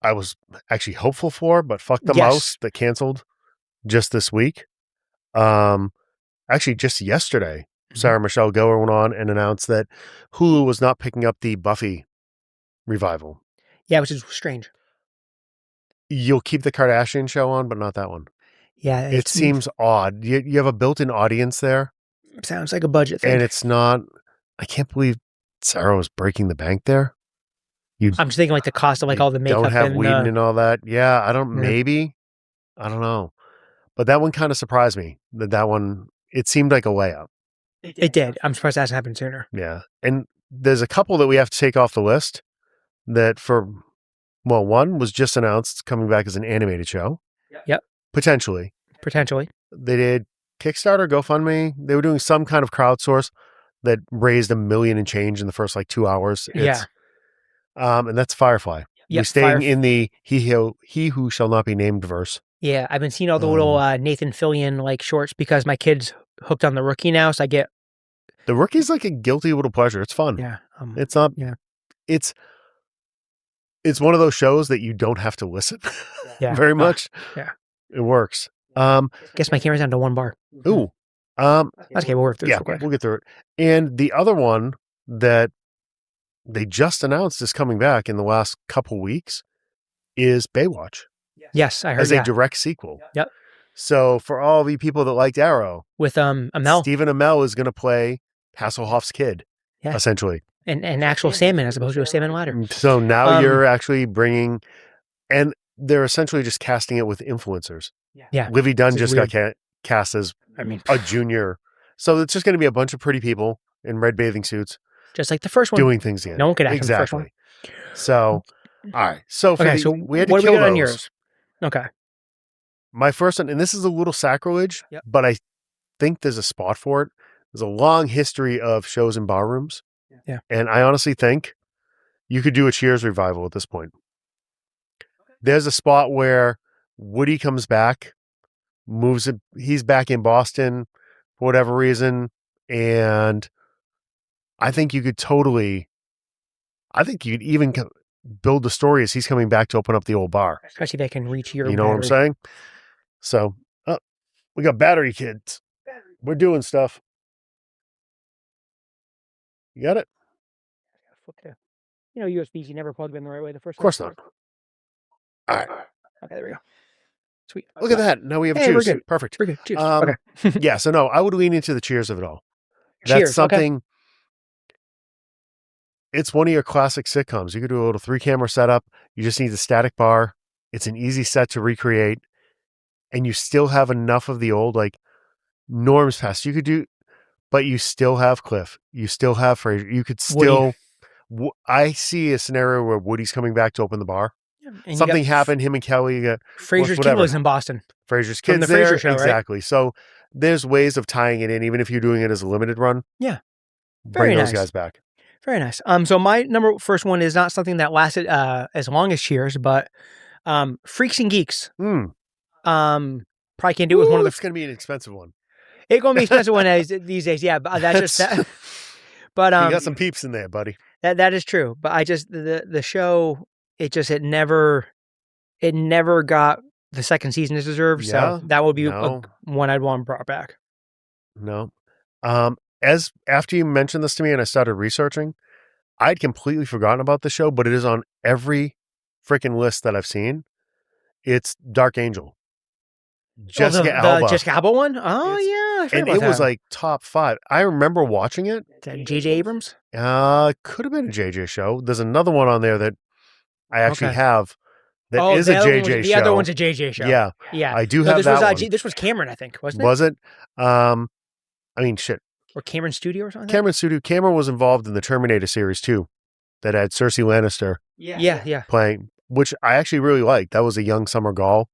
I was actually hopeful for, but fuck the mouse that canceled just this week. Actually, just yesterday, Sarah Michelle Gellar went on and announced that Hulu was not picking up the Buffy revival. Yeah, which is strange. You'll keep the Kardashian show on, but not that one. Yeah. It seems odd. You have a built-in audience there. Sounds like a budget thing. And it's not, I can't believe Sarah was breaking the bank there. I'm just thinking like the cost of all the makeup. Don't have Whedon and all that. Yeah, maybe. I don't know. But that one kind of surprised me. That one, it seemed like a layup. It did. I'm surprised that hasn't happened sooner. Yeah. And there's a couple that we have to take off the list that one was just announced coming back as an animated show. Yep. Potentially. They did Kickstarter, GoFundMe. They were doing some kind of crowdsource that raised $1 million and change in the first 2 hours. And that's Firefly. We're staying in the he who shall not be named verse. Yeah, I've been seeing all the little Nathan Fillion shorts because my kid's hooked on The Rookie now, so I get The Rookie's like a guilty little pleasure. It's fun. Yeah. It's not. Yeah. It's one of those shows that you don't have to listen very much. Yeah. It works. Guess my camera's down to 1 bar. Ooh. That's okay. We'll work through Yeah, it. we'll get through it. And the other one that they just announced is coming back in the last couple weeks is Baywatch. Yes, I heard. As a direct sequel. Yep. So for all of you people that liked Arrow, with Amell, Stephen Amell is going to play Hasselhoff's kid, essentially, and actual salmon as opposed to a salmon ladder. So now you're actually bringing, and they're essentially just casting it with influencers. Yeah, Livy Dunn just got cast as a junior, so it's just going to be a bunch of pretty people in red bathing suits, just like the first one, doing things again. No one could act in the first one. So, all right. So for so we had to what kill do we got those. on yours? Okay. My first one, and this is a little sacrilege, but I think there's a spot for it. There's a long history of shows in barrooms. Yeah. And I honestly think you could do a Cheers revival at this point. There's a spot where Woody comes back, he's back in Boston for whatever reason, and I think you could even build the story as he's coming back to open up the old bar. Especially if they can reach your You know what I'm saying? So, we got battery kids. We're doing stuff. You got it? USBs, you never plugged in the right way the first time. Of course not. All right. Okay, there we go. Sweet. Look at that. Now we have a Cheers. We're good. Perfect. We're good. Cheers. Okay. Yeah, so no, I would lean into the Cheers of it all. Cheers. That's something. It's one of your classic sitcoms. You could do a little 3-camera setup. You just need the static bar. It's an easy set to recreate. And you still have enough of the old, like, Norm's Past. You could do, but you still have Cliff. You still have Frasier. You could still, I see a scenario where Woody's coming back to open the bar. And something happened, him and Kelly. Frasier's kid lives in Boston. Frasier's kid's the there. Frasier show, exactly. Right? So there's ways of tying it in, even if you're doing it as a limited run. Yeah. Bring those guys back. Very nice. So my first one is not something that lasted as long as Cheers, but Freaks and Geeks. Probably can't do it with one of the. It's going to be an expensive one. It's going to be an expensive one these days. Yeah, but that's just that. But you got some peeps in there, buddy. That is true. But I just the show it never got the second season it deserved. Yeah, so that would be one I'd want brought back. No. As after you mentioned this to me and I started researching, I'd completely forgotten about the show, but it is on every freaking list that I've seen. It's Dark Angel. Jessica Alba. The Jessica Alba one? Oh, yeah. I and it was like top 5. I remember watching it. Is that J.J. Abrams? Could have been a JJ show. There's another one on there that I actually have that is a JJ show. The other one's a JJ show. Yeah. Yeah. I do have that one. This was Cameron, I think, wasn't it? Was it? I mean, shit. Or Cameron Studio or something? Cameron Studio. Cameron was involved in the Terminator series too, that had Cersei Lannister playing, which I actually really liked. That was a young Summer Gall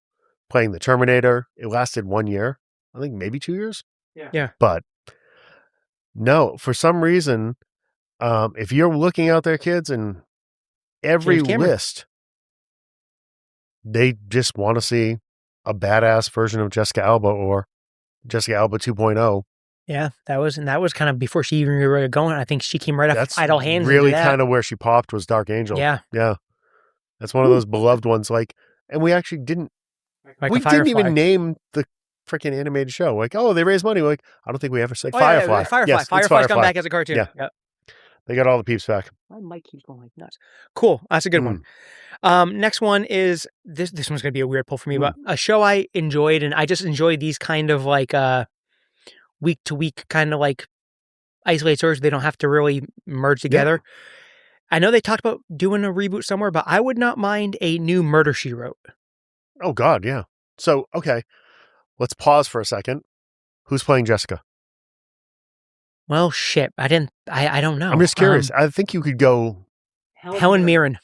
playing the Terminator. It lasted 1 year. I think maybe 2 years. Yeah. But no, for some reason, if you're looking out there, kids, and every list, they just want to see a badass version of Jessica Alba or Jessica Alba 2.0. Yeah, that was kind of before she even really got going. I think she came right off Idle Hands. Really kind of where she popped was Dark Angel. Yeah. Yeah. That's one of those beloved ones. Like, and we actually didn't, like we didn't even name the freaking animated show. Like, oh, they raised money. Like, I don't think we ever said Firefly. Yeah, Firefly. Yes, Firefly's come back as a cartoon. Yeah. Yep. They got all the peeps back. My mic keeps going like nuts. Cool. That's a good one. Next one is, this one's going to be a weird pull for me, but a show I enjoyed, and I just enjoy these kind of like, week to week kind of like isolated stories. They don't have to really merge together. Yeah. I know they talked about doing a reboot somewhere, but I would not mind a new Murder, She Wrote. Oh God. Yeah. So, okay. Let's pause for a second. Who's playing Jessica? Well, shit. I don't know. I'm just curious. I think you could go Helen Mirren.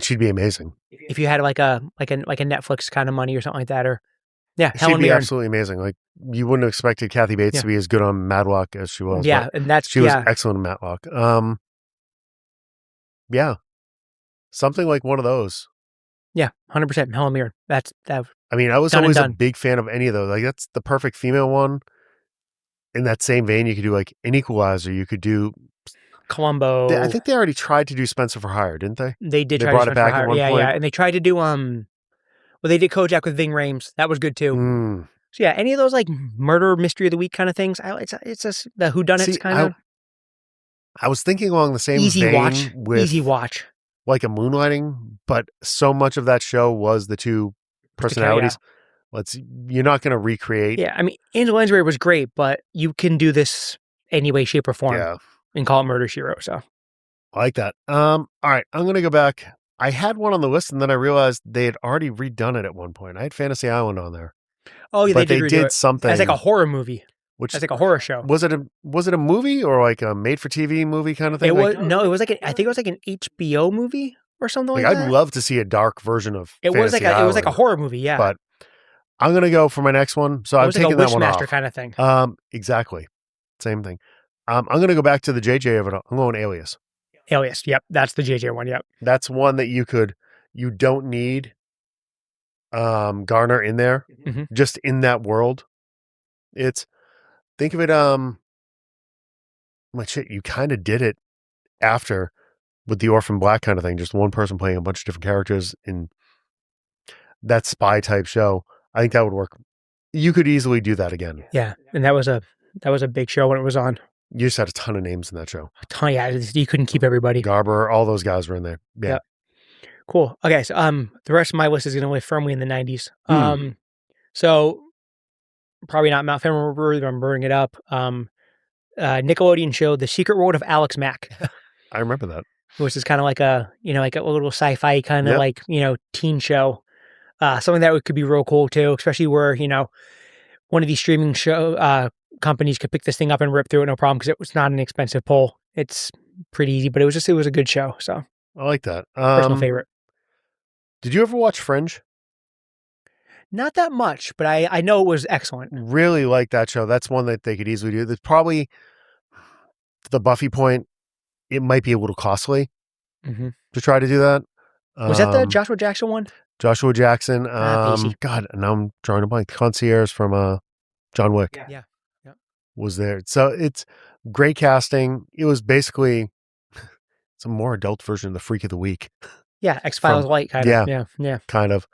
She'd be amazing. If you had like a Netflix kind of money or something like that, or she'd be absolutely amazing. Like, you wouldn't have expected Kathy Bates to be as good on Matlock as she was. Yeah, and she was excellent in Matlock. Yeah, something like one of those. Yeah, 100%. Helen Mirren. That. I mean, I was always a big fan of any of those. Like, that's the perfect female one. in that same vein, you could do like an Equalizer. You could do Columbo. I think they already tried to do Spencer for Hire, didn't they? They did. They try brought to it back at one point. Yeah, and they tried to do well, they did Kojak with Ving Rhames. That was good too. So yeah, any of those like murder mystery of the week kind of things. It's just the whodunits kind of. I was thinking along the same easy vein watch. with Easy watch. Like a Moonlighting, but so much of that show was the two personalities. You're not going to recreate. Yeah, I mean, Angela Lansbury was great, but you can do this any way, shape, or form and call it Murder, She Wrote. So I like that. All right, I'm going to go back. I had one on the list, and then I realized they had already redone it at one point. I had Fantasy Island on there. Oh, yeah, but they did something as like a horror movie. Which as like a horror show. Was it a movie or like a made for TV movie kind of thing? It was like I think it was like an HBO movie or something like that. I'd love to see a dark version of it. Was like it was like a horror movie, yeah. But I'm gonna go for my next one. So I'm taking that one off. Wishmaster kind of thing. Exactly, same thing. I'm gonna go back to the JJ of it. I'm going Alias. Alias, yep, that's the JJ one. Yep, that's one that you don't need Garner in there, just in that world. Think of it, you kind of did it after with the Orphan Black kind of thing, just one person playing a bunch of different characters in that spy type show. I think that would work. You could easily do that again. Yeah, and that was a big show when it was on. You just had a ton of names in that show. A ton, yeah. You couldn't keep everybody. Garber, all those guys were in there. Yeah. Yep. Cool. Okay, so the rest of my list is going to live firmly in the 90s. So probably not Mount Fanmore, but I'm bringing it up. Nickelodeon show The Secret World of Alex Mack. I remember that. Which is kind of like a little sci-fi kind of teen show. Something that could be real cool too, especially where, one of these streaming show companies could pick this thing up and rip through it no problem because it was not an expensive pull. It's pretty easy, but it was a good show. So I like that. Personal favorite. Did you ever watch Fringe? Not that much, but I know it was excellent. Really like that show. That's one that they could easily do. There's probably the Buffy point. It might be a little costly to try to do that. Was that the Joshua Jackson one? Joshua Jackson. God, now I'm drawing a blank. Concierge from John Wick. Yeah. Was there. So it's great casting. It was basically some more adult version of the Freak of the Week. Yeah, X-Files light kind of. Yeah. Kind of.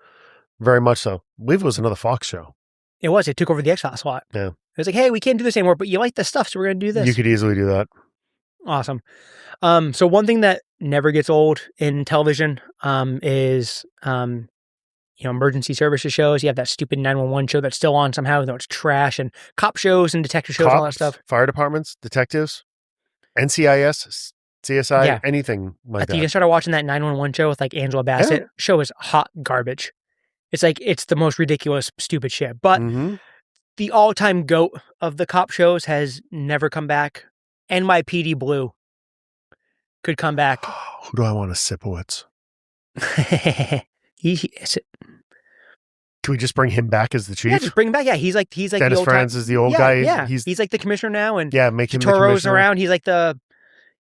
Very much so. I believe it was another Fox show. It was. It took over the X-Files slot. Yeah. It was like, hey, we can't do this anymore, but you like this stuff, so we're going to do this. You could easily do that. Awesome. So one thing that never gets old in television is, emergency services shows. You have that stupid 911 show that's still on somehow, though it's trash, and cop shows and detective shows and all that stuff. Fire departments, detectives, NCIS, CSI, anything like that. You started watching that 911 show with like Angela Bassett. Show is hot garbage. It's the most ridiculous, stupid shit. But the all-time GOAT of the cop shows has never come back. NYPD Blue could come back. Who do I want to Sipowicz? Can we just bring him back as the chief? Yeah, just bring him back. Yeah, he's like Dennis the old Franz is the old guy. Yeah, he's like the commissioner now, and make him the Toro's commissioner. around. He's like the,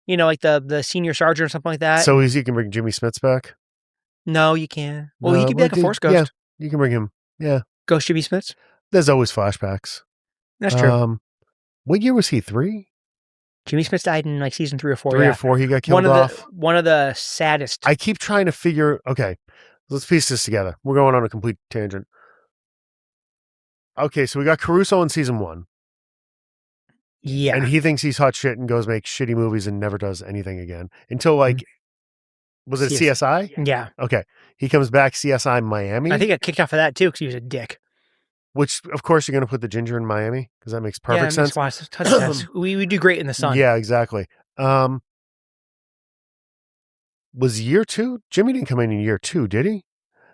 the senior sergeant or something like that. So you can bring Jimmy Smits back? No, you can't. Well, he could be like a Force Ghost. Yeah, you can bring him. Yeah, Ghost Jimmy Smits. There's always flashbacks. That's true. What year was he? 3? Jimmy Smits died in like season 3 or 4. 3 or 4. He got killed off. One of the saddest. I keep trying to figure. Okay, let's piece this together. We're going on a complete tangent. Okay, so we got Caruso in season 1. Yeah. And he thinks he's hot shit and goes make shitty movies and never does anything again. Until was it CSI? Yeah. Okay. He comes back, CSI Miami. I think I got kicked off of that too because he was a dick. Which, of course, you're going to put the ginger in Miami because that makes perfect sense. Makes a ton of sense. We do great in the sun. Yeah, exactly. Was year 2? Jimmy didn't come in year 2, did he?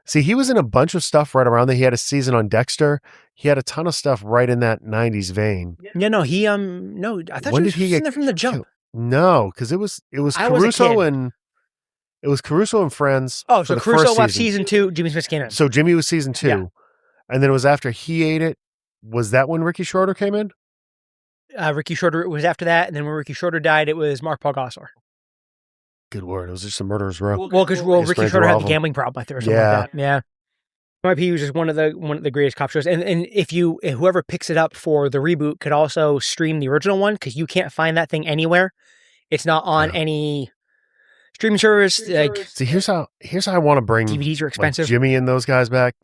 See, he was in a bunch of stuff right around there. He had a season on Dexter. He had a ton of stuff right in that 90s vein. Yeah, no, no, I thought he was in there from the jump. No, because it was Caruso and Friends. Oh, so Caruso left season 2, Jimmy Smits came in. So Jimmy was season 2. Yeah. And then it was after he ate it. Was that when Ricky Schroeder came in? Ricky Schroeder was after that, and then when Ricky Schroeder died, it was Mark Paul Gosselaar. Good word. It was just a murderer's row. Well, because Ricky Schroeder had the gambling problem, I think, or something like that. Yeah. NYPD was just one of the greatest cop shows, and if whoever picks it up for the reboot could also stream the original one, because you can't find that thing anywhere. It's not on any streaming service. Like, see, here's how I want to bring DVDs are expensive. Like Jimmy and those guys back.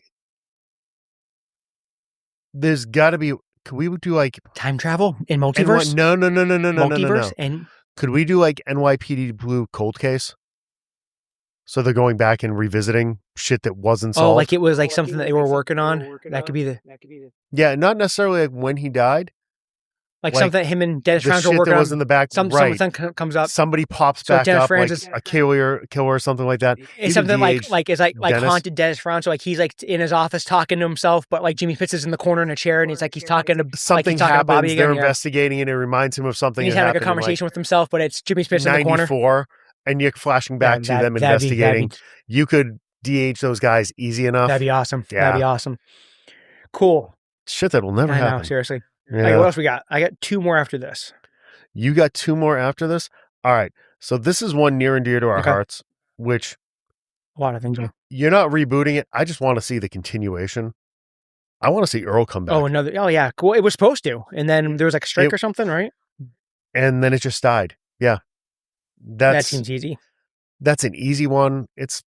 There's got to be. Could we do like time travel in multiverse? No. Multiverse and could we do like NYPD Blue Cold Case? So they're going back and revisiting shit that wasn't solved. Oh, like it was like something that they were working on. That could be the. Yeah, not necessarily like when he died. Like something that him and Dennis Franz were working that on. was in the back. Right. Something comes up. Somebody pops back up, like a killer or something like that. It's something like it's like haunted Dennis Franz. So like he's like in his office talking to himself, but like Jimmy Fitz is in the corner in a chair, and he's talking to something like happens. Bobby again, they're investigating, and it reminds him of something. And he's having like a conversation with himself, but it's Jimmy Fitz in the corner. 94, and you're flashing back to them investigating. You could de-age those guys easy enough. That'd be awesome. Yeah. That'd be awesome. Cool. Shit, that will never happen. Know, seriously. Yeah. Like, what else we got? I got 2 more after this. You got 2 more after this? All right. So this is one near and dear to our hearts, which a lot of things are. You're not rebooting it. I just want to see the continuation. I want to see Earl come back. Oh, yeah. Cool. It was supposed to. And then there was like a strike or something, right? And then it just died. Yeah. That seems easy. That's an easy one. It's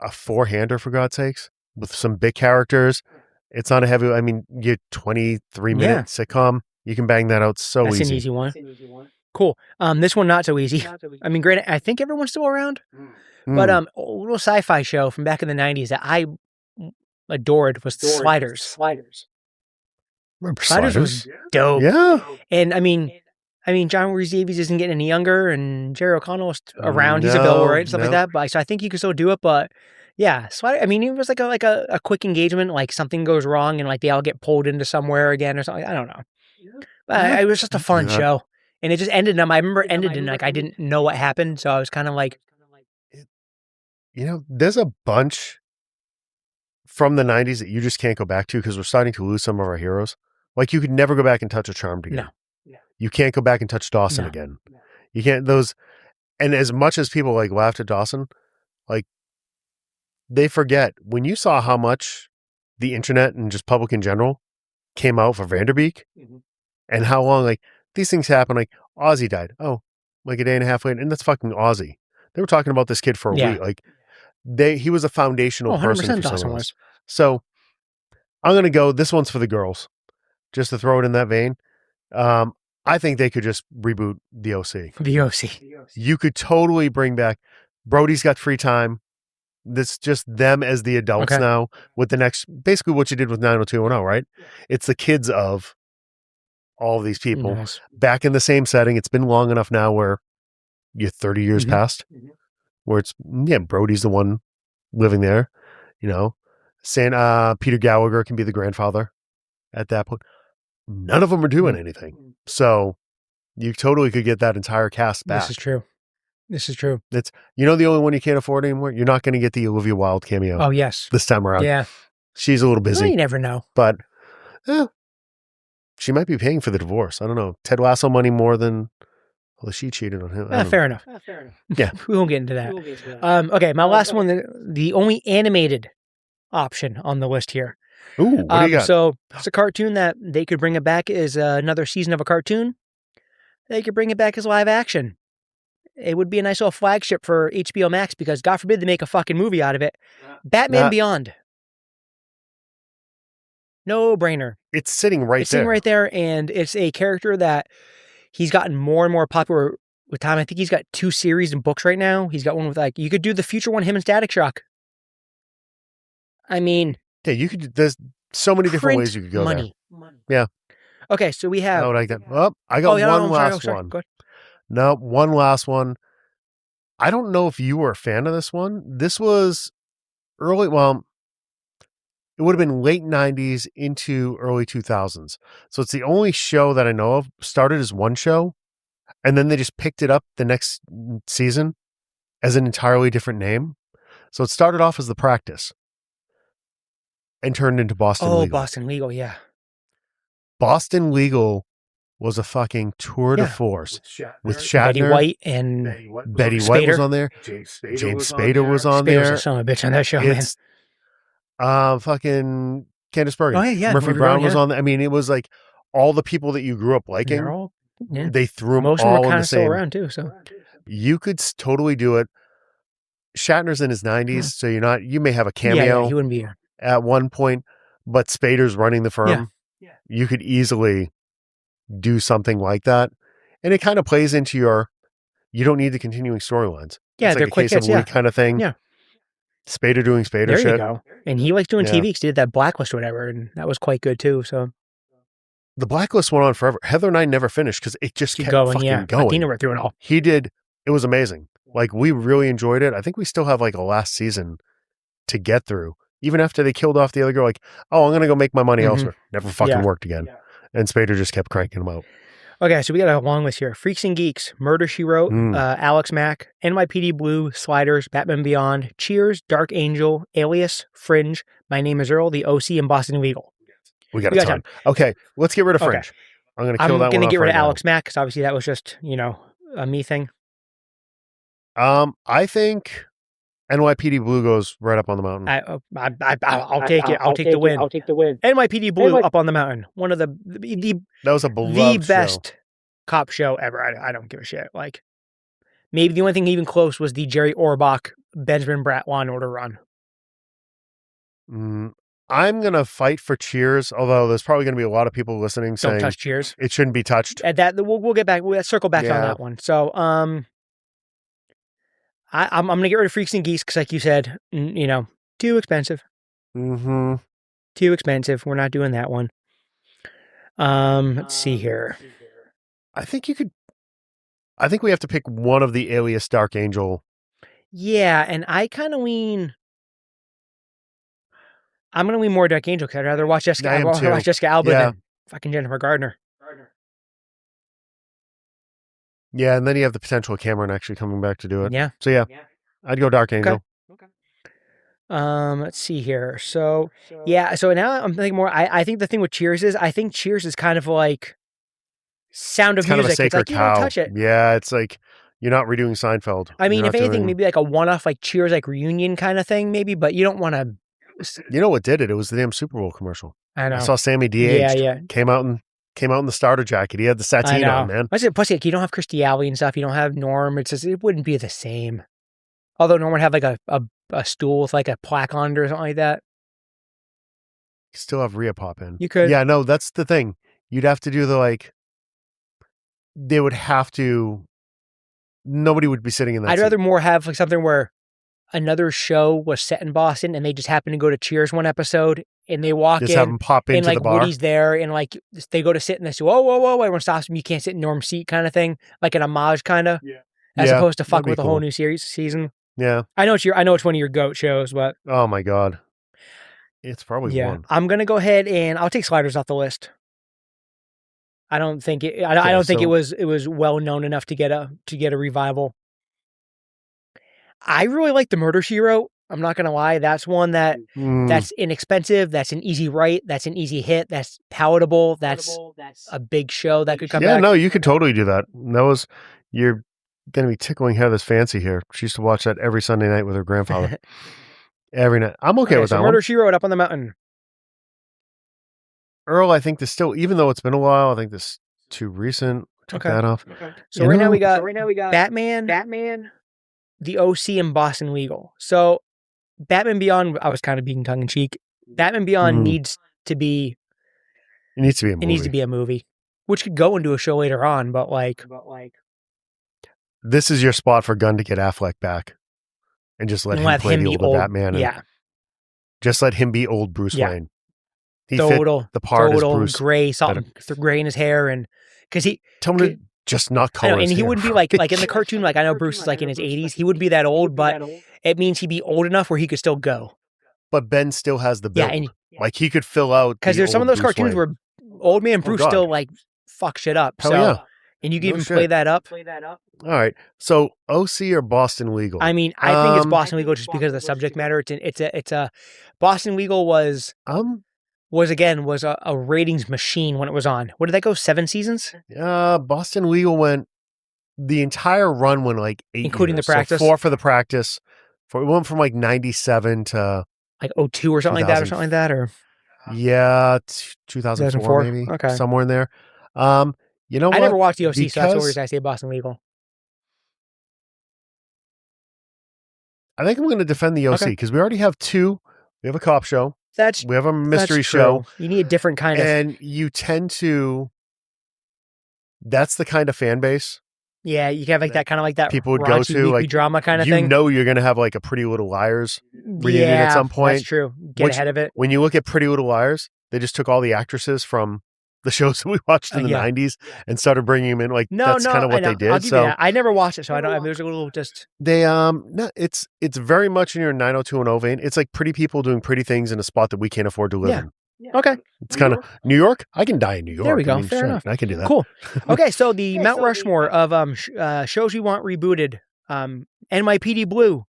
a 4-hander, for God's sakes, with some big characters. It's not a heavy, I mean, you 23-minute sitcom. You can bang that out so easy. That's an easy one. Cool. This one, not so easy. I mean, granted, I think everyone's still around. But a little sci-fi show from back in the 90s that I adored was Sliders. Sliders was dope. Yeah. And I mean, John Rhys-Davies isn't getting any younger, and Jerry O'Connell's around. He's available, right? Stuff like that. But so I think you can still do it. But yeah, I mean, it was like a quick engagement. Like something goes wrong, and like they all get pulled into somewhere again or something. I don't know. But it was just a fun show, and it just ended. I remember it ended, and like I didn't know what happened, so I was kind of like, there's a bunch from the 90s that you just can't go back to because we're starting to lose some of our heroes. Like you could never go back and touch a Charmed again. No. You can't go back and touch Dawson again. You can't and as much as people like laughed at Dawson, like they forget when you saw how much the internet and just public in general came out for Vanderbeek and how long, like these things happen. Like Ozzy died. Oh, like a day and a half later. And that's fucking Ozzy. They were talking about this kid for a week. Like he was a foundational person for some of us. So I'm going to go, this one's for the girls, just to throw it in that vein. I think they could just reboot the OC. The OC. You could totally bring back, Brody's got free time. That's just them as the adults now with the next, basically what you did with 90210, right? It's the kids of all of these people back in the same setting. It's been long enough now where you're 30 years past, where it's, Brody's the one living there, saying Peter Gallagher can be the grandfather at that point. None of them are doing anything. So you totally could get that entire cast back. This is true. It's, the only one you can't afford anymore? You're not going to get the Olivia Wilde cameo. Oh, yes. This time around. Yeah. She's a little busy. Well, you never know. But she might be paying for the divorce. I don't know. Ted Lasso money more than, she cheated on him. Fair enough. Yeah. We won't get into that. Okay, my last one, the only animated option on the list here. Ooh, what do you got? So it's a cartoon that they could bring it back as another season of a cartoon. They could bring it back as live action. It would be a nice little flagship for HBO Max because God forbid they make a fucking movie out of it. Batman Beyond. No brainer. It's sitting right there. It's sitting right there, and it's a character that he's gotten more and more popular with time. I think he's got 2 series and books right now. He's got one with you could do the future one, him and Static Shock. I mean... Yeah, you could. There's so many different ways you could go there. Yeah. Okay, so we have. I would like that. Oh, I got one last one. No, one last one. I don't know if you were a fan of this one. This was early. Well, it would have been late 90s into early 2000s. So it's the only show that I know of. Started as one show, and then they just picked it up the next season as an entirely different name. So it started off as The Practice. And turned into Boston Legal. Oh, Boston Legal, yeah. Boston Legal was a fucking tour de force with Shatner. Betty White and Betty White was on there. James Spader was on there. Spader's a son of a bitch on that show, man. Fucking Candace Bergen. Oh, yeah. Murphy Brown was on. I mean, it was like all the people that you grew up liking. All, they threw them most all of them were in the same. still around too. So you could totally do it. Shatner's in his 90s, so you may have a cameo. Yeah, he wouldn't be here at one point, but Spader's running the firm. Yeah. You could easily do something like that, and it kind of plays into you don't need the continuing storylines. Yeah, it's they're like a quick case hits, of Lee kind of thing. Yeah. Spader doing Spader there shit. There you go. And he likes doing TV because he did that Blacklist or whatever, and that was quite good too. So the Blacklist went on forever. Heather and I never finished because it just kept fucking going. Martina went through it all. He did. It was amazing. Like, we really enjoyed it. I think we still have like a last season to get through. Even after they killed off the other girl, like, oh, I'm going to go make my money elsewhere. Never fucking worked again. Yeah. And Spader just kept cranking them out. Okay, so we got a long list here. Freaks and Geeks, Murder, She Wrote, Alex Mack, NYPD Blue, Sliders, Batman Beyond, Cheers, Dark Angel, Alias, Fringe, My Name is Earl, The OC, and Boston Legal. We got a ton. Okay, let's get rid of Fringe. Okay. I'm going to kill that one off. I'm going to get rid of Alex Mack because obviously that was just, a me thing. I think NYPD Blue goes right up on the mountain. I'll take it. I'll take the win. I'll take the win. NYPD Blue up on the mountain. One of the that was a beloved the best cop show ever. I don't give a shit. Like, maybe the only thing even close was the Jerry Orbach Benjamin Bratt Law and Order run. I'm gonna fight for Cheers, although there's probably gonna be a lot of people listening saying don't touch Cheers. It shouldn't be touched. At that, we'll get back. We'll circle back on that one. So I'm gonna get rid of Freaks and Geeks because, like you said, too expensive. Too expensive. We're not doing that one. Let's see here. I think we have to pick one of the Alias Dark Angel. Yeah, and I kind of lean. I'm gonna lean more Dark Angel because I'd rather watch Jessica Alba than fucking Jennifer Gardner. Yeah, and then you have the potential of Cameron actually coming back to do it. Yeah. So I'd go Dark Angel. Okay. Let's see here. So now I'm thinking more. I think the thing with Cheers is I think Cheers is kind of like Sound of Music. Kind of a sacred it's like, cow. You don't touch it. Yeah, it's like you're not redoing Seinfeld. I mean, if anything, maybe like a one-off like Cheers like reunion kind of thing, maybe. But you don't want to. You know what did it? It was the damn Super Bowl commercial. I know. I saw Sammy de-aged. Yeah. Came out in the starter jacket. He had the sateen on, man. Plus, like, you don't have Kirstie Alley and stuff. You don't have Norm. It's just, it wouldn't be the same. Although Norm would have like a stool with like a plaque on it or something like that. You still have Rhea pop in. You could. Yeah, no, that's the thing. You'd have to do they would have to, nobody would be sitting in that I'd seat. rather more have like something where another show was set in Boston and they just happen to go to Cheers one episode and they walk just in. Have them pop into and like the bar. Woody's there and like they go to sit and they say, whoa, everyone stops them. You can't sit in Norm's seat kind of thing. Like an homage kind of. Yeah. As opposed to fuck with a whole new season. Yeah. I know it's one of your GOAT shows, but. Oh my God. It's probably one. I'm going to go ahead and I'll take Sliders off the list. I don't think it. I don't think it was well known enough to get a revival. I really like the Murder, She Wrote. I'm not gonna lie. That's one that's inexpensive. That's an easy write. That's an easy hit. That's palatable. That's a big show that could come back. Yeah, no, you could totally do that. You're gonna be tickling Heather's fancy here. She used to watch that every Sunday night with her grandfather. Every night. I'm okay with that Murder, one. She Wrote up on the mountain. Earl, I think even though it's been a while, I think this is too recent. Took that off. Okay. So right now we got Batman, The OC, and Boston Legal. So Batman Beyond, I was kind of being tongue in cheek. Batman Beyond needs to be. It needs to be a movie. It needs to be a movie, which could go into a show later on. But like, this is your spot for Gunn to get Affleck back, and just let him play the older Batman. Yeah. Just let him be old Bruce Wayne. He total, fit the part as Bruce. Gray, gray in his hair, and because tell him to just not color. And he wouldn't be like in the cartoon. Like I know Bruce is like in his 80s. He wouldn't be that old, but it means he'd be old enough where he could still go. But Ben still has the build. Like he could fill out because there's some of those cartoons where old man Bruce still like fuck shit up. Hell yeah. And you can even play that up. All right. So OC or Boston Legal? I mean, I think it's Boston Legal just because of the subject matter. It's a Boston Legal was a ratings machine when it was on. What did that go? 7 seasons? Boston Legal the entire run went like 8 including years. The Practice. So 4 for The Practice. It went from like 97 to like 02 or something like that, or something like that, or yeah, 2004 maybe, okay, somewhere in there. You know what? I never watched the OC, so that's the reason I say Boston Legal. I think I'm going to defend the OC because we already have two. We have a cop show. We have a mystery show. You need a different kind of, and you tend to. That's the kind of fan base. Yeah, you have like that kind of like that people would go to, like drama kind of thing. You know, you're going to have like a Pretty Little Liars reunion at some point. That's true. Get ahead of it. When you look at Pretty Little Liars, they just took all the actresses from the shows that we watched in the 90s and started bringing them in. Like that's kind of what they did. I'll give you that. I never watched it, so I don't. There's a little just they no, it's very much in your 90210 vein. It's like pretty people doing pretty things in a spot that we can't afford to live in. Yeah. Okay. It's kind of New York. I can die in New York. There we go. Fair enough. I can do that. Cool. Okay, so the Mount Rushmore of shows we want rebooted: NYPD Blue,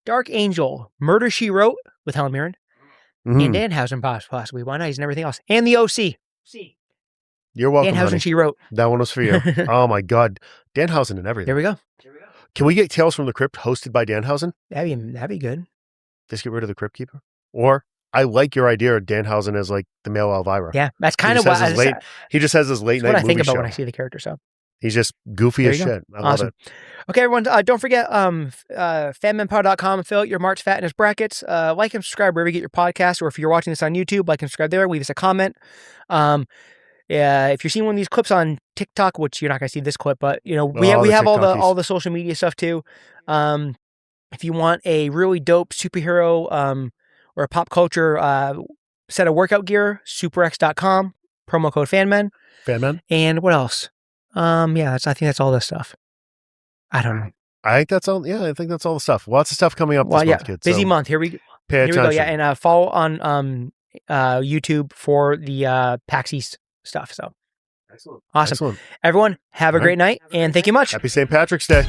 Dark Angel, Murder She Wrote with Helen Mirren, and Danhausen possibly. Why not? He's and everything else, and the OC. You're welcome. Danhausen, honey. She Wrote. That one was for you. Oh my God, Danhausen and everything. There we go. Can we get Tales from the Crypt hosted by Danhausen? That'd be good. Just get rid of the Crypt Keeper, or. I like your idea of Danhausen as like the male Elvira. Yeah, that's kind of what he just has his late night movie show. What I think about when I see the character. So he's just goofy as shit. I love it. Okay, everyone, don't forget fanmenpod.com. Fill out your March Fatness brackets. Like and subscribe wherever you get your podcast, or if you're watching this on YouTube, like and subscribe there. Leave us a comment. If you're seeing one of these clips on TikTok, which you're not going to see this clip, but you know we have all the social media stuff too. If you want a really dope superhero or a pop culture set of workout gear, superx.com, promo code FANMEN. FANMEN. And what else? I think that's all this stuff. I don't know. I think that's all. Yeah, I think that's all the stuff. Lots of stuff coming up this month, kids. Busy month. Here we go. Yeah, and follow on YouTube for the PAX East stuff. So excellent. Awesome. Everyone, have a great night, and thank you much. Happy St. Patrick's Day.